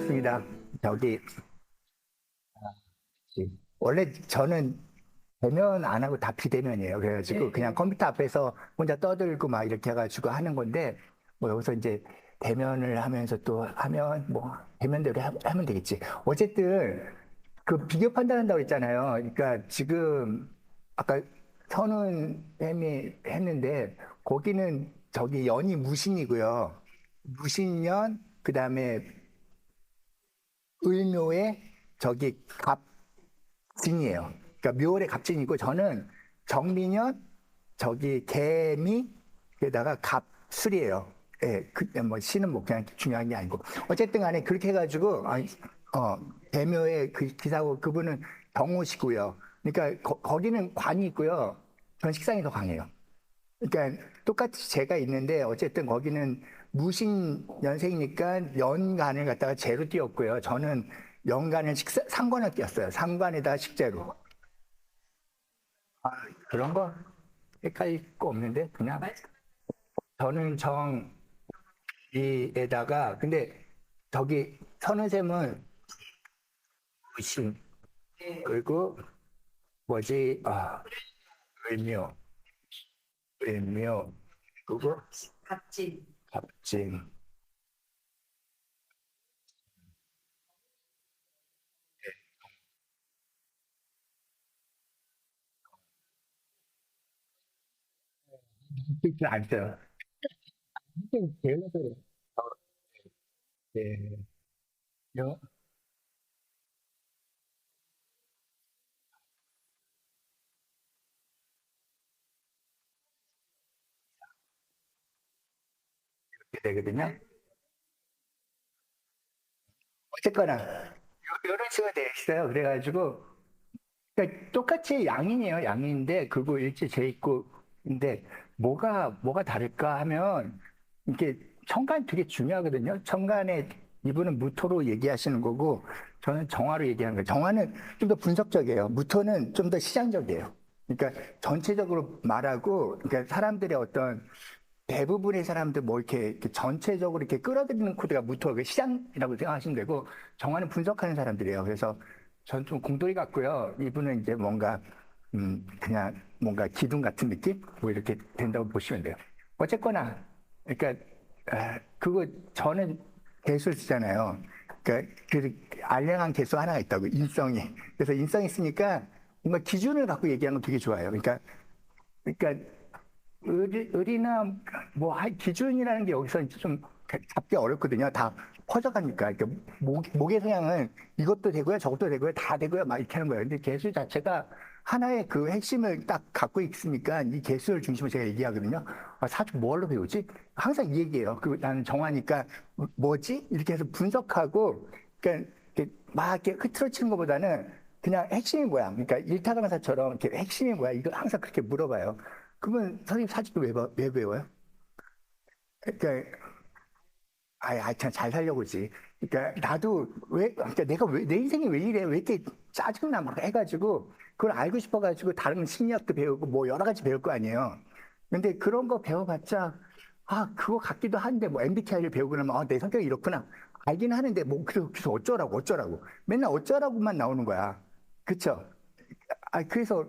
반갑습니다. 저기 원래 저는 대면 안 하고 다 비대면이에요. 그래가지고 그냥 컴퓨터 앞에서 혼자 떠들고 막 이렇게 해가지고 하는 건데 뭐 여기서 이제 대면을 하면서 또 하면 뭐 대면대로 하면 되겠지. 어쨌든 그 비교 판단한다고 했잖아요. 그러니까 지금 아까 선훈님이 했는데 거기는 저기 연이 무신이고요. 무신년 그다음에 을묘에 저기 갑진이에요. 그러니까 묘월에 갑진이고 저는 정민년 저기 개미 게다가 갑술이에요. 예, 뭐 신은 뭐 그냥 중요한 게 아니고 어쨌든 간에 그렇게 해가지고 대묘의 그 기사고 그분은 경호시고요. 그러니까 거기는 관이 있고요. 전 식상이 더 강해요. 그러니까 똑같이 제가 있는데 어쨌든 거기는 무신 연생이니까 연간을 갖다가 제로 띄웠고요. 저는 연간을 상관을 띄웠어요. 상관에다 식재로. 아, 그런 거 헷갈릴 거 없는데 그냥 저는 정이에다가 근데 저기 선우쌤은 무신 그리고 뭐지 을묘 을묘 그리고 갑진. 갑진 그렇게 안 써요. 제일 그래. 네. 요 이렇게 되거든요. 어쨌거나 이런 식으로 돼 있어요. 그래가지고 그러니까 똑같이 양인이에요. 양인인데 그리고 일제 재 있고 근데 뭐가 다를까 하면 이게 천간 되게 중요하거든요. 천간에 이분은 무토로 얘기하시는 거고 저는 정화로 얘기하는 거예요. 정화는 좀 더 분석적이에요. 무토는 좀 더 시장적이에요. 그러니까 전체적으로 말하고 그러니까 사람들의 어떤 대부분의 사람들 뭐 이렇게 전체적으로 이렇게 끌어들이는 코드가 무토 그 시장이라고 생각하시면 되고 정화는 분석하는 사람들이에요. 그래서 전 좀 공돌이 같고요. 이분은 이제 뭔가 그냥 뭔가 기둥 같은 느낌 뭐 이렇게 된다고 보시면 돼요. 어쨌거나 그러니까 그거 저는 개수를 쓰잖아요. 그러니까 그 알량한 개수 하나가 있다고 인성이. 그래서 인성이 있으니까 뭔가 기준을 갖고 얘기하는 거 되게 좋아요. 그러니까 을이나 뭐 기준이라는 게 여기서 이제 좀 잡기 어렵거든요. 다 퍼져가니까. 그러니까 목의 성향은 이것도 되고요, 저것도 되고요, 다 되고요, 막 이렇게 하는 거예요. 근데 개수 자체가 하나의 그 핵심을 딱 갖고 있으니까 이 개수를 중심으로 제가 얘기하거든요. 사주 뭘로 배우지? 항상 이 얘기예요. 나는 정하니까 뭐지? 이렇게 해서 분석하고, 그러니까 이렇게 막 이렇게 흐트러치는 것보다는 그냥 핵심이 뭐야? 그러니까 일타강사처럼 이렇게 핵심이 뭐야? 이거 항상 그렇게 물어봐요. 그러면 선생님 사직도 왜 배워요? 그러니까 참 잘 살려고 그러지. 그러니까 나도 그러니까 내가 내 인생이 왜 이래? 왜 이렇게 짜증나? 막 해가지고 그걸 알고 싶어가지고 다른 심리학도 배우고 뭐 여러 가지 배울 거 아니에요. 근데 그런 거 배워봤자 그거 같기도 한데 뭐 MBTI를 배우고 나면 내 성격이 이렇구나. 알긴 하는데 뭐 그래서 어쩌라고 맨날 어쩌라고만 나오는 거야. 그쵸? 그래서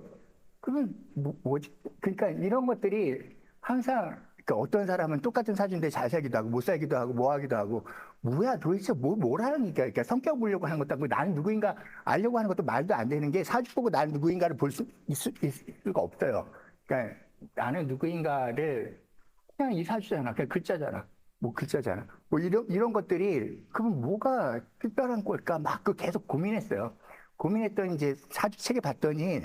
그러면 뭐지? 그러니까 이런 것들이 항상 그러니까 어떤 사람은 똑같은 사주인데 잘 살기도 하고 못 살기도 하고 뭐 하기도 하고 뭐야 도대체 뭘 하는 거니까 그러니까 성격 보려고 하는 것도 아니고 나는 누구인가 알려고 하는 것도 말도 안 되는 게 사주 보고 나는 누구인가를 볼 있을 수가 없어요. 그러니까 나는 누구인가를 그냥 이 사주잖아. 그냥 글자잖아. 뭐 글자잖아. 뭐 이런 것들이 그럼 뭐가 특별한 걸까? 막 그 계속 고민했어요. 고민했더니 이제 사주책에 봤더니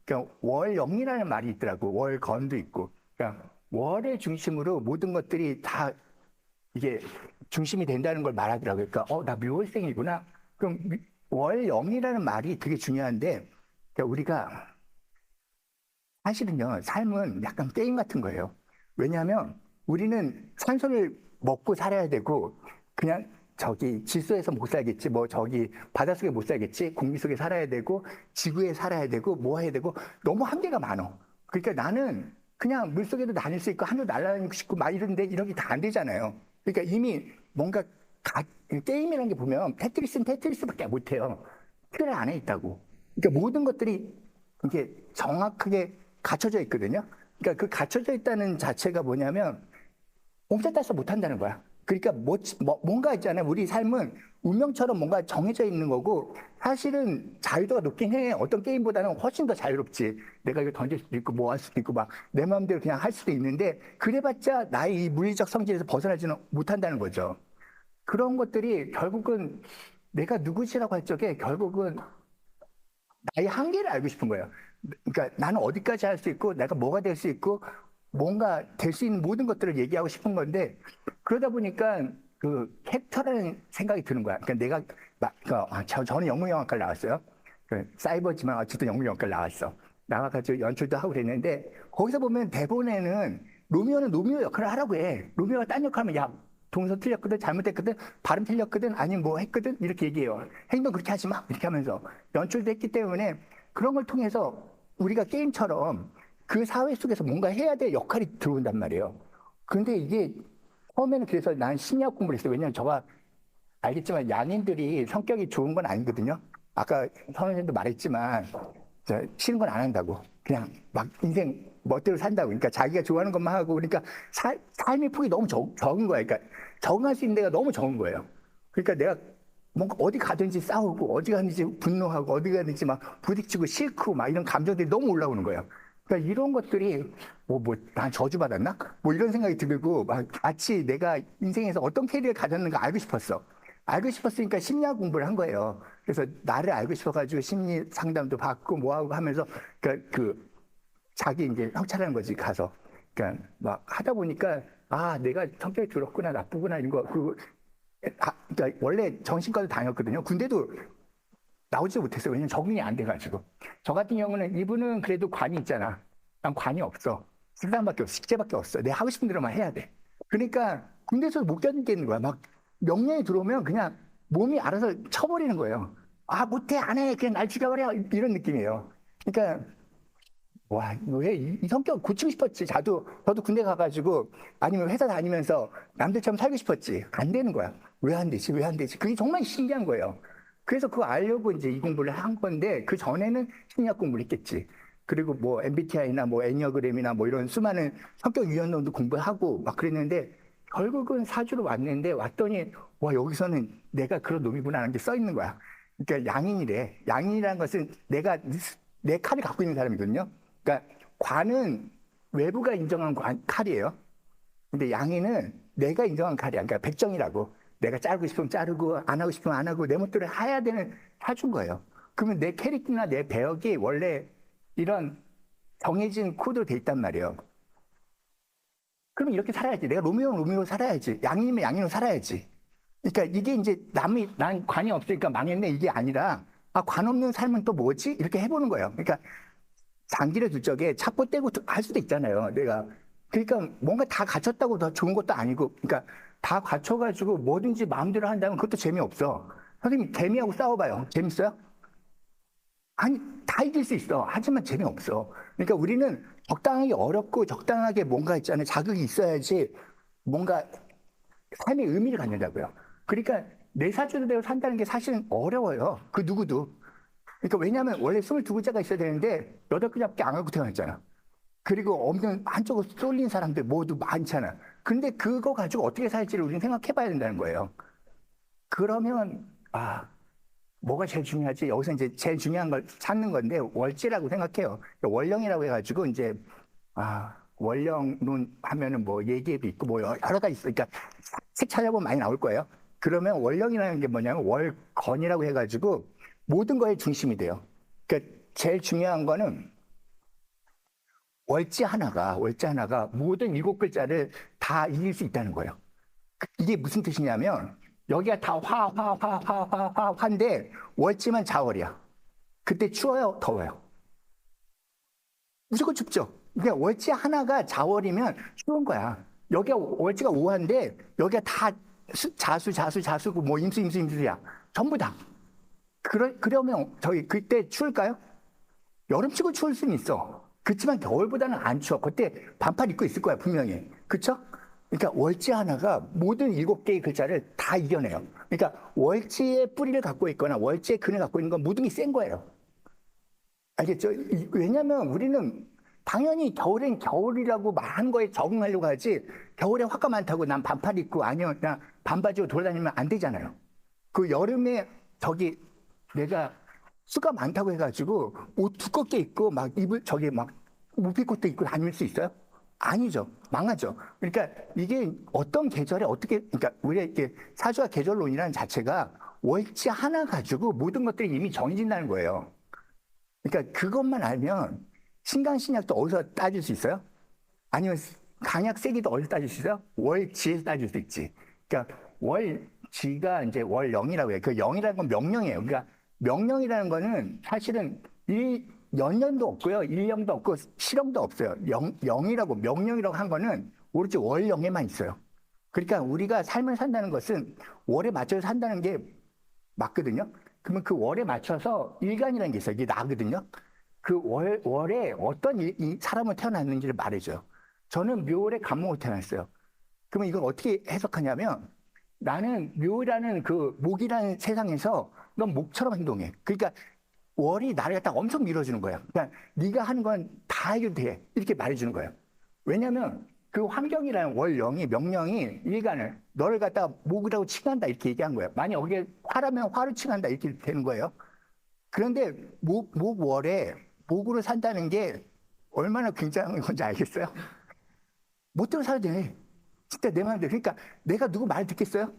그러니까 월영이라는 말이 있더라고. 월건도 있고. 그러니까 월을 중심으로 모든 것들이 다 이게 중심이 된다는 걸 말하더라고요. 그러니까 나 묘월생이구나. 그럼 월영이라는 말이 되게 중요한데 그러니까 우리가 사실은요, 삶은 약간 게임 같은 거예요. 왜냐하면 우리는 산소를 먹고 살아야 되고, 그냥 저기 질소에서 못 살겠지, 뭐 저기 바닷속에 못 살겠지, 공기 속에 살아야 되고, 지구에 살아야 되고, 뭐 해야 되고, 너무 한계가 많어. 그러니까 나는 그냥 물속에도 다닐 수 있고, 하늘 날아다니고 싶고, 막 이런데 이런 게 다 안 되잖아요. 그러니까 이미 뭔가 게임이라는 게 보면 테트리스는 테트리스밖에 못해요. 틀 안에 있다고. 그러니까 모든 것들이 이게 정확하게 갖춰져 있거든요. 그러니까 그 갖춰져 있다는 자체가 뭐냐면 옴짝달싹 못한다는 거야. 그러니까 뭔가 있잖아요. 우리 삶은 운명처럼 뭔가 정해져 있는 거고 사실은 자유도가 높긴 해. 어떤 게임보다는 훨씬 더 자유롭지. 내가 이거 던질 수도 있고 뭐 할 수도 있고 막 내 마음대로 그냥 할 수도 있는데 그래봤자 나의 이 물리적 성질에서 벗어나지는 못한다는 거죠. 그런 것들이 결국은 내가 누구지라고 할 적에 결국은 나의 한계를 알고 싶은 거예요. 그러니까 나는 어디까지 할 수 있고 내가 뭐가 될 수 있고 뭔가 될 수 있는 모든 것들을 얘기하고 싶은 건데 그러다 보니까 그 캐릭터라는 생각이 드는 거야. 그러니까 내가 저는 영문영화과를 나왔어요. 사이버지만 어쨌든 영문영화과를 나왔어. 나와가지고 연출도 하고 그랬는데 거기서 보면 대본에는 로미오는 로미오 역할을 하라고 해. 로미오가 딴 역할하면 야 동서 틀렸거든, 잘못했거든, 발음 틀렸거든, 아니면 뭐 했거든 이렇게 얘기해요. 행동 그렇게 하지 마 이렇게 하면서 연출도 했기 때문에 그런 걸 통해서 우리가 게임처럼 그 사회 속에서 뭔가 해야 될 역할이 들어온단 말이에요. 그런데 이게 처음에는 그래서 난 심리학 공부를 했어요. 왜냐하면 저가 알겠지만 양인들이 성격이 좋은 건 아니거든요. 아까 선생님도 말했지만 싫은 건 안 한다고. 그냥 막 인생 멋대로 산다고. 그러니까 자기가 좋아하는 것만 하고 그러니까 삶의 폭이 너무 적은 거야. 그러니까 적응할 수 있는 데가 너무 적은 거예요. 그러니까 내가 뭔가 어디 가든지 싸우고 어디 가든지 분노하고 어디 가든지 막 부딪히고 싫고 막 이런 감정들이 너무 올라오는 거예요. 그러니까 이런 것들이 난 저주받았나? 뭐 이런 생각이 들고 막 마치 내가 인생에서 어떤 캐리어를 가졌는가 알고 싶었어. 알고 싶었으니까 심리학 공부를 한 거예요. 그래서 나를 알고 싶어가지고 심리 상담도 받고 뭐하고 하면서 그 자기 이제 성찰하는 거지 가서. 그러니까 막 하다 보니까 내가 성격이 더럽구나 나쁘구나 이런 거 그러니까 원래 정신과도 다녔거든요. 군대도 나오지 못했어요. 왜냐면 적응이 안 돼가지고. 저 같은 경우는 이분은 그래도 관이 있잖아. 난 관이 없어. 식사밖에 없어. 식재밖에 없어. 내가 하고 싶은 대로만 해야 돼. 그러니까 군대에서 못 견디겠는 거야. 막 명령이 들어오면 그냥 몸이 알아서 쳐버리는 거예요. 못해, 안 해. 그냥 날 죽여버려. 이런 느낌이에요. 그러니까 와, 왜 이 성격 고치고 싶었지. 저도 군대 가가지고 아니면 회사 다니면서 남들처럼 살고 싶었지. 안 되는 거야. 왜 안 되지? 왜 안 되지? 그게 정말 신기한 거예요. 그래서 그거 알려고 이제 이 공부를 한 건데 그 전에는 심리학 공부를 했겠지. 그리고 뭐 MBTI나 뭐 애니어그램이나 뭐 이런 수많은 성격 유형론도 공부하고 막 그랬는데 결국은 사주로 왔는데 왔더니 와 여기서는 내가 그런 놈이구나 하는 게 써 있는 거야. 그러니까 양인이래. 양인이라는 것은 내 칼을 갖고 있는 사람이거든요. 그러니까 관은 외부가 인정한 칼이에요. 근데 양인은 내가 인정한 칼이야. 그러니까 백정이라고. 내가 자르고 싶으면 자르고 안 하고 싶으면 안 하고 내 멋대로 해야 되는 사준 거예요. 그러면 내 캐릭터나 내 배역이 원래 이런 정해진 코드로 돼 있단 말이에요. 그러면 이렇게 살아야지. 내가 로미오는 로미오로 살아야지. 양인이면 양인으로 살아야지. 그러니까 이게 이제 난 관이 없으니까 망했네 이게 아니라 관 없는 삶은 또 뭐지? 이렇게 해보는 거예요. 그러니까 장기를 둘 적에 차포 떼고 할 수도 있잖아요. 그러니까 뭔가 다 갖췄다고 더 좋은 것도 아니고 그러니까 다 갖춰가지고 뭐든지 마음대로 한다면 그것도 재미없어. 선생님 개미하고 싸워봐요. 재밌어요? 아니 다 이길 수 있어. 하지만 재미없어. 그러니까 우리는 적당하게 어렵고 적당하게 뭔가 있잖아요. 자극이 있어야지 뭔가 삶의 의미를 갖는다고요. 그러니까 내 사주대로 산다는 게 사실은 어려워요. 그 누구도. 그러니까 왜냐하면 원래 22글자가 있어야 되는데 8글자밖에 안 갖고 태어났잖아. 그리고 없는 한쪽으로 쏠린 사람들 모두 많잖아. 근데 그거 가지고 어떻게 살지를 우리는 생각해 봐야 된다는 거예요. 그러면 뭐가 제일 중요하지? 여기서 이제 제일 중요한 걸 찾는 건데 월지라고 생각해요. 월령이라고 해가지고 이제 월령론 하면은 뭐 얘기에도 있고 뭐 여러 가지 있어. 그러니까 책 찾아보면 많이 나올 거예요. 그러면 월령이라는 게 뭐냐면 월건이라고 해가지고 모든 거의 중심이 돼요. 그러니까 제일 중요한 거는 월지 하나가 모든 7글자를 다 이길 수 있다는 거예요. 이게 무슨 뜻이냐면 여기가 다 화인데 월지만 자월이야. 그때 추워요, 더워요? 무조건 춥죠. 그러니까 월지 하나가 자월이면 추운 거야. 여기가 월지가 우한데 여기가 다 자수고 뭐 임수야. 전부 다. 그러면 그때 추울까요? 여름치고 추울 수는 있어. 그렇지만 겨울보다는 안 추워. 그때 반팔 입고 있을 거야, 분명히. 그쵸? 그러니까 월지 하나가 모든 7개의 글자를 다 이겨내요. 그러니까 월지의 뿌리를 갖고 있거나 월지의 근을 갖고 있는 건 모든 게 센 거예요. 알겠죠? 왜냐면 우리는 당연히 겨울엔 겨울이라고 말한 거에 적응하려고 하지, 겨울에 화가 많다고 난 반팔 입고 아니면 그냥 반바지로 돌아다니면 안 되잖아요. 그 여름에 저기 내가 수가 많다고 해가지고 옷 두껍게 입고 막 입을 저기 막 무피코트 입고 다닐 수 있어요? 아니죠. 망하죠. 그러니까 이게 어떤 계절에 어떻게, 그러니까 우리가 이렇게 사주와 계절론이라는 자체가 월지 하나 가지고 모든 것들이 이미 정해진다는 거예요. 그러니까 그것만 알면 신강신약도 어디서 따질 수 있어요? 아니면 강약 세기도 어디서 따질 수 있어요? 월지에서 따질 수 있지. 그러니까 월지가 이제 월영이라고 해요. 그 영이라는 건 명령이에요. 그러니까 명령이라는 거는 사실은 연년도 없고요. 일령도 없고 실령도 없어요. 영이라고 명령이라고 한 거는 오로지 월영에만 있어요. 그러니까 우리가 삶을 산다는 것은 월에 맞춰서 산다는 게 맞거든요. 그러면 그 월에 맞춰서 일간이라는 게 있어요. 이게 나거든요. 그 월에 어떤 이 사람을 태어났는지를 말해줘요. 저는 묘월에 간목으로 태어났어요. 그러면 이걸 어떻게 해석하냐면 나는 묘라는 그 목이라는 세상에서 넌 목처럼 행동해. 그러니까 월이 나를 갖다가 엄청 밀어주는 거야. 그러니까 네가 하는 건 다 해도 돼. 이렇게 말해주는 거예요. 왜냐하면 그 환경이라는 월령이 명령이 일간을 너를 갖다가 목이라고 칭한다 이렇게 얘기한 거예요. 만약 거기에 화라면 화를 칭한다 이렇게 되는 거예요. 그런데 목월에 목으로 산다는 게 얼마나 굉장한 건지 알겠어요? 못 들어 살아야 돼. 진짜 내 마음대로. 그러니까 내가 누구 말 듣겠어요?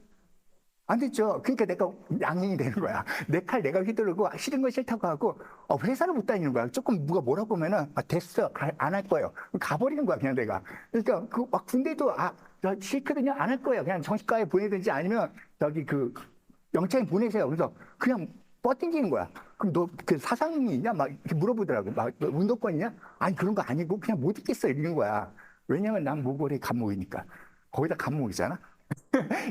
안 됐죠. 그러니까 내가 양인이 되는 거야. 내 칼 내가 휘두르고 싫은 거 싫다고 하고 회사를 못 다니는 거야. 조금 누가 뭐라고 하면은 됐어. 안 할 거예요. 가버리는 거야 그냥 내가. 그러니까 그 막 군대도 저 싫거든요. 안 할 거예요. 그냥 정신과에 보내든지 아니면 저기 그 영창에 보내세요. 그래서 그냥 뻗ting기는 거야. 그럼 너 그 사상이 있냐? 막 이렇게 물어보더라고. 막너 운동권이냐? 아니 그런 거 아니고 그냥 못 있겠어 이러는 거야. 왜냐면 난 모골이 간목이니까. 거기다 간목이잖아.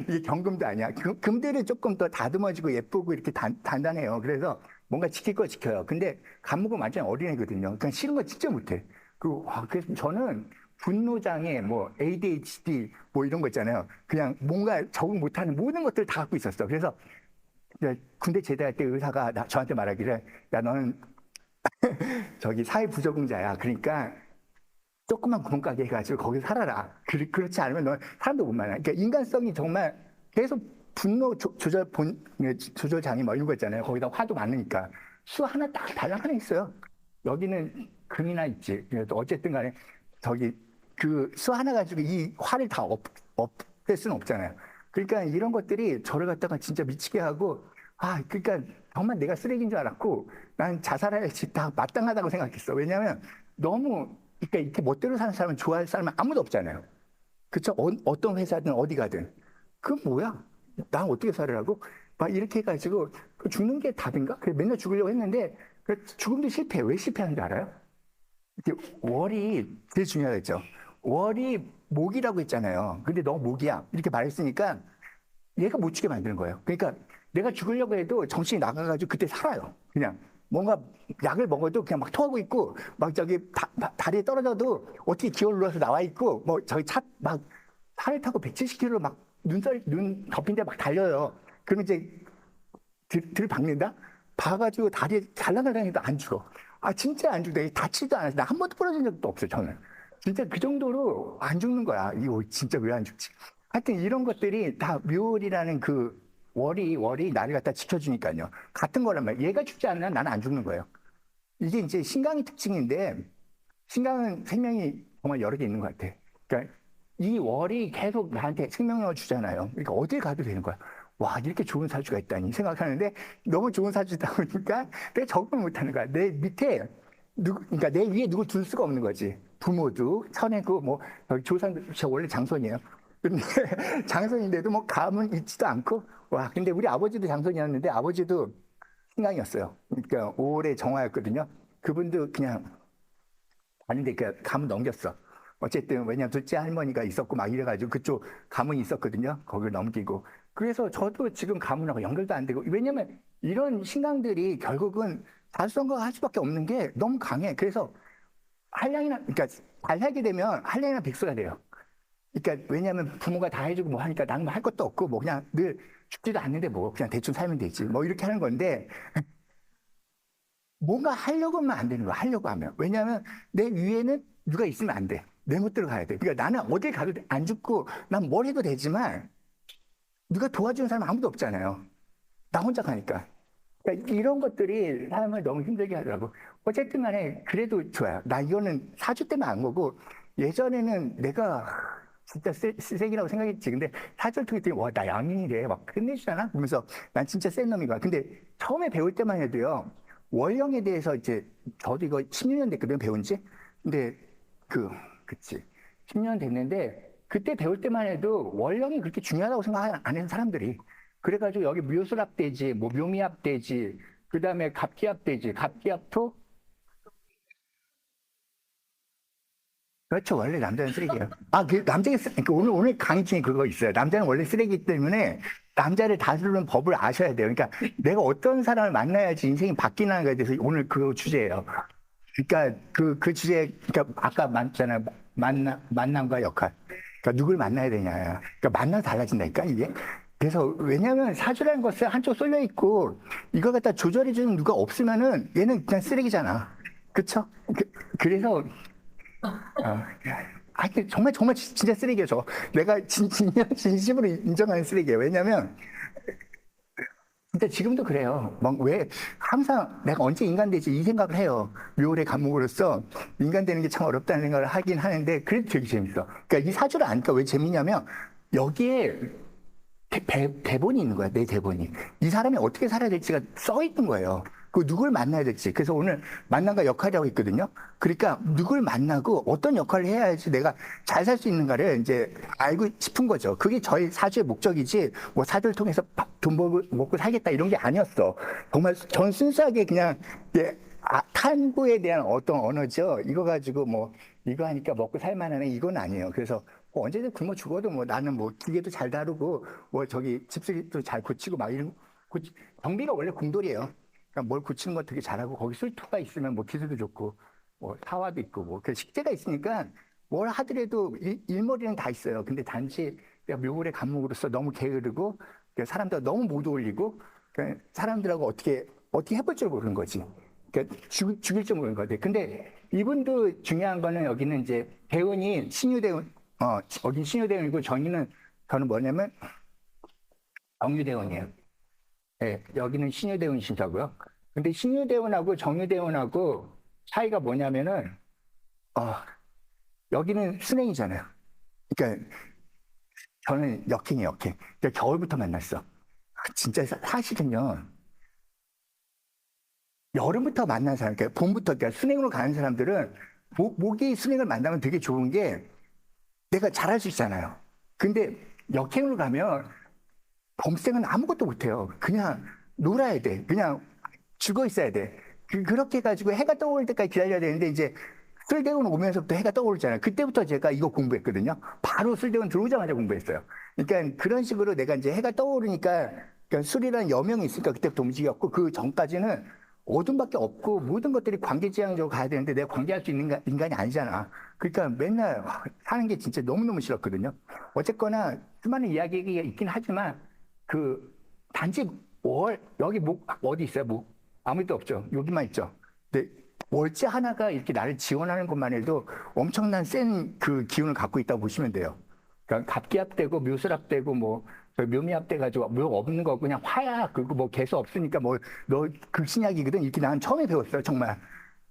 이게 경금도 아니야. 금들은 조금 더 다듬어지고 예쁘고 이렇게 단단해요. 그래서 뭔가 지킬 거 지켜요. 근데 간목은 완전 어린애거든요. 그러니까 싫은 거 진짜 못해. 그래서 저는 분노장애, 뭐 ADHD 뭐 이런 거 있잖아요. 그냥 뭔가 적응 못하는 모든 것들을 다 갖고 있었어. 그래서 군대 제대할 때 의사가 저한테 말하기를 야 너는 저기 사회부적응자야. 그러니까 조금만 구멍가게 해가지고 거기서 살아라. 그렇지 않으면 넌 사람도 못 만나. 그러니까 인간성이 정말 계속 분노 조절장애 뭐 이런 거 있잖아요. 거기다 화도 많으니까. 수 하나 딱 달랑 하나 있어요. 여기는 금이나 있지. 그래도 어쨌든 간에 저기 그 수 하나 가지고 이 화를 다 없앨 수는 없잖아요. 그러니까 이런 것들이 저를 갖다가 진짜 미치게 하고 그러니까 정말 내가 쓰레기인 줄 알았고 난 자살해야지 다 마땅하다고 생각했어. 왜냐하면 너무 그러니까 이렇게 멋대로 사는 사람은 좋아할 사람은 아무도 없잖아요. 그쵸? 어떤 회사든 어디 가든. 그건 뭐야? 난 어떻게 살으라고? 막 이렇게 해가지고 죽는 게 답인가? 그래 맨날 죽으려고 했는데 죽음도 실패해. 왜 실패하는지 알아요? 이렇게 월이 제일 중요하겠죠. 월이 목이라고 했잖아요. 근데 너 목이야. 이렇게 말했으니까 얘가 못 죽게 만드는 거예요. 그러니까 내가 죽으려고 해도 정신이 나가가지고 그때 살아요. 그냥 뭔가 약을 먹어도 그냥 막 토하고 있고 막 저기 다리에 떨어져도 어떻게 기어 눌러서 나와 있고 뭐 저기 막 차를 타고 170km 막 눈 덮인 데 막 달려요. 그러면 이제 박는다? 봐가지고 다리에 잘라달라니도 안 죽어. 진짜 안 죽어. 다치지도 않았어. 나 한 번도 부러진 적도 없어 저는. 진짜 그 정도로 안 죽는 거야. 이거 진짜 왜 안 죽지? 하여튼 이런 것들이 다 묘월이라는 그 월이 나를 갖다 지켜주니까요. 같은 거란 말이에요. 얘가 죽지 않으면 나는 안 죽는 거예요. 이게 이제 신강의 특징인데 신강은 생명이 정말 여러 개 있는 것 같아. 그러니까 이 월이 계속 나한테 생명력을 주잖아요. 그러니까 어딜 가도 되는 거야. 와 이렇게 좋은 사주가 있다니 생각하는데 너무 좋은 사주다 보니까 내가 적응을 못하는 거야. 내 밑에 그러니까 내 위에 누굴 둘 수가 없는 거지. 부모도 선해고 뭐 조상도 저 원래 장손이에요. 근데 장손인데도 뭐 감은 있지도 않고 근데 우리 아버지도 장손이었는데 아버지도 신강이었어요. 그러니까 5월에 정화였거든요. 그분도 그냥 아닌데 그 감은 넘겼어. 어쨌든 왜냐면 둘째 할머니가 있었고 막 이래가지고 그쪽 가문이 있었거든요. 거기를 넘기고. 그래서 저도 지금 가문하고 연결도 안 되고 왜냐면 이런 신강들이 결국은 다수성가가 할 수밖에 없는 게 너무 강해. 그래서 그러니까 발하게 되면 한량이나 백수가 돼요. 그러니까 왜냐하면 부모가 다 해주고 뭐 하니까 나는 뭐 할 것도 없고 뭐 그냥 늘 죽지도 않는데 뭐 그냥 대충 살면 되지 뭐 이렇게 하는 건데 뭔가 하려고 하면 안 되는 거야. 하려고 하면. 왜냐하면 내 위에는 누가 있으면 안 돼. 내 멋대로 가야 돼. 그러니까 나는 어딜 가도 안 죽고 난 뭘 해도 되지만 누가 도와주는 사람 아무도 없잖아요. 나 혼자 가니까. 그러니까 이런 것들이 사람을 너무 힘들게 하더라고. 어쨌든 간에 그래도 좋아요. 나 이거는 사주 때문에 안 거고 예전에는 내가 진짜 쓰레기라고 생각했지. 근데 사주를 통해 와, 나 양인이래. 막 끝내주잖아? 그러면서 난 진짜 센 놈이구나. 근데 처음에 배울 때만 해도요. 월령에 대해서 이제 저도 이거 16년 됐거든, 배운 지. 근데 그치. 10년 됐는데 그때 배울 때만 해도 월령이 그렇게 중요하다고 생각 안 해서 사람들이. 그래가지고 여기 묘술합대지, 뭐 묘미합대지, 그 다음에 갑기합대지, 갑기합토. 그렇죠. 원래 남자는 쓰레기예요. 남자가 그러니까 오늘 강의 중에 그거 있어요. 남자는 원래 쓰레기 때문에 남자를 다스리는 법을 아셔야 돼요. 그러니까 내가 어떤 사람을 만나야지 인생이 바뀌는 거에 대해서 오늘 그 주제예요. 그러니까 그 주제, 그러니까 아까 말했잖아요. 만남과 역할. 그러니까 누굴 만나야 되냐. 그러니까 만나서 달라진다니까, 이게. 그래서 왜냐하면 사주라는 것은 한쪽 쏠려 있고 이걸 갖다 조절해주는 누가 없으면은 얘는 그냥 쓰레기잖아. 그쵸? 그래서 정말 정말 진짜 쓰레기예요. 저 내가 진심으로 인정하는 쓰레기예요. 왜냐하면 근데 지금도 그래요. 막 왜 항상 내가 언제 인간 되지 이 생각을 해요. 묘의 감목으로서 인간 되는 게 참 어렵다는 생각을 하긴 하는데 그래도 되게 재밌어. 그러니까 이 사주를 아니까 왜 재밌냐면 여기에 대본이 있는 거야. 내 대본이. 이 사람이 어떻게 살아야 될지가 써 있는 거예요. 그 누굴 만나야 될지. 그래서 오늘 만남과 역할이라고 있거든요. 그러니까 누굴 만나고 어떤 역할을 해야지 내가 잘 살 수 있는가를 이제 알고 싶은 거죠. 그게 저희 사주의 목적이지, 뭐 사주를 통해서 돈 먹고 살겠다 이런 게 아니었어. 정말 전 순수하게 그냥 탐구에 대한 어떤 언어죠. 이거 가지고 뭐 이거 하니까 먹고 살만하네 이건 아니에요. 그래서 뭐 언제든 굶어 죽어도 뭐 나는 뭐 기계도 잘 다루고 뭐 저기 집수리도 잘 고치고 막 이런 경비가 원래 궁돌이에요. 그러니까 뭘 고치는 거 되게 잘하고 거기 술투가 있으면 뭐 기술도 좋고 뭐 사화도 있고 뭐 그 식재가 있으니까 뭘 하더라도 일머리는 다 있어요. 근데 단지 내가 묘물의 감목으로서 너무 게으르고 사람들 너무 못 어울리고 사람들하고 어떻게 해볼 줄 모르는 거지. 그러니까 죽일 줄 모르는 거지. 근데 이분도 중요한 거는 여기는 이제 대운이 신유대운, 여기 신유대운이고 저는 뭐냐면 정유대운이에요. 네, 여기는 신유대운 신사고요. 근데 신유대운하고 정유대운하고 차이가 뭐냐면은 어, 여기는 순행이잖아요. 그러니까 저는 역행이에요, 역행. 그러니까 겨울부터 만났어. 진짜 사실은요. 여름부터 만난 사람, 그러니까 봄부터, 그러니까 순행으로 가는 사람들은 목이 순행을 만나면 되게 좋은 게 내가 잘할 수 있잖아요. 근데 역행으로 가면 범생은 아무것도 못해요. 그냥 놀아야 돼. 그냥 죽어 있어야 돼. 그렇게 해가지고 해가 떠오를 때까지 기다려야 되는데 이제 술대운 오면서부터 해가 떠오르잖아요. 그때부터 제가 이거 공부했거든요. 바로 술대운 들어오자마자 공부했어요. 그러니까 그런 식으로 내가 이제 해가 떠오르니까 그러니까 술이라는 여명이 있으니까 그때부터 움직였고 그 전까지는 어둠밖에 없고 모든 것들이 관계지향적으로 가야 되는데 내가 관계할 수 있는 인간이 아니잖아. 그러니까 맨날 사는 게 진짜 너무너무 싫었거든요. 어쨌거나 수많은 이야기가 있긴 하지만 단지 여기 어디 있어요? 아무것도 없죠. 여기만 있죠. 근데 월지 하나가 이렇게 나를 지원하는 것만 해도 엄청난 센 그 기운을 갖고 있다고 보시면 돼요. 그러니까 갑기합되고 묘술합되고 뭐 묘미합돼 가지고 묘 없는 거 그냥 화야. 그리고 뭐 개수 없으니까 뭐 너 극신약이거든. 이렇게 난 처음에 배웠어요, 정말.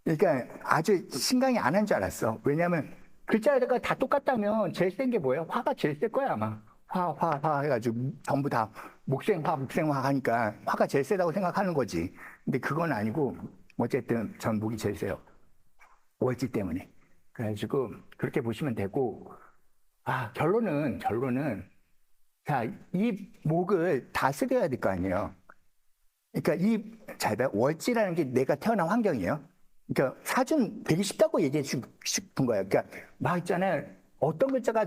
그러니까 아주 신강이 안 한 줄 알았어. 왜냐하면 글자가 다 똑같다면 제일 센 게 뭐예요? 화가 제일 셀 거야 아마. 화 해가지고 전부 다 목생화 하니까 화가 제일 세다고 생각하는 거지. 근데 그건 아니고 어쨌든 전 목이 제일 세요. 월지 때문에. 그래가지고 그렇게 보시면 되고 결론은 자, 이 목을 다스려야 될 거 아니에요. 그러니까 월지라는 게 내가 태어난 환경이에요. 그러니까 사주는 되게 쉽다고 얘기해 싶은 거예요. 그러니까 막 있잖아요. 어떤 글자가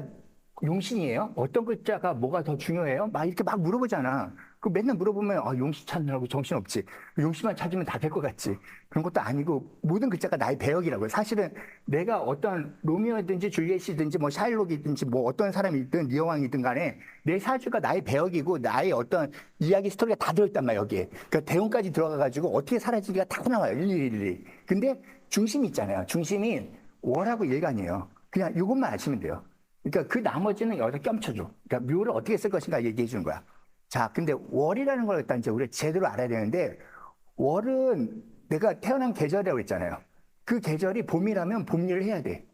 용신이에요? 어떤 글자가 뭐가 더 중요해요? 막 이렇게 막 물어보잖아. 그 맨날 물어보면 용시 찾느라고 정신없지. 용시만 찾으면 다 될 것 같지. 그런 것도 아니고 모든 글자가 나의 배역이라고요. 사실은 내가 어떤 로미오든지 줄리엣이든지 뭐 샤일록이든지 뭐 어떤 사람이든 리어왕이든 간에 내 사주가 나의 배역이고 나의 어떤 이야기 스토리가 다 들어있단 말이야 여기에. 그러니까 대운까지 들어가가지고 어떻게 살아지기가 다 나와요. 일일이. 근데 중심이 있잖아요. 중심이 월하고 일간이에요. 그냥 이것만 아시면 돼요. 그러니까 그 나머지는 여기서 껴쳐줘. 그러니까 묘를 어떻게 쓸 것인가 얘기해 주는 거야. 자, 근데 월이라는 걸 일단 이제 우리가 제대로 알아야 되는데, 월은 내가 태어난 계절이라고 했잖아요. 그 계절이 봄이라면 봄일을 해야 돼.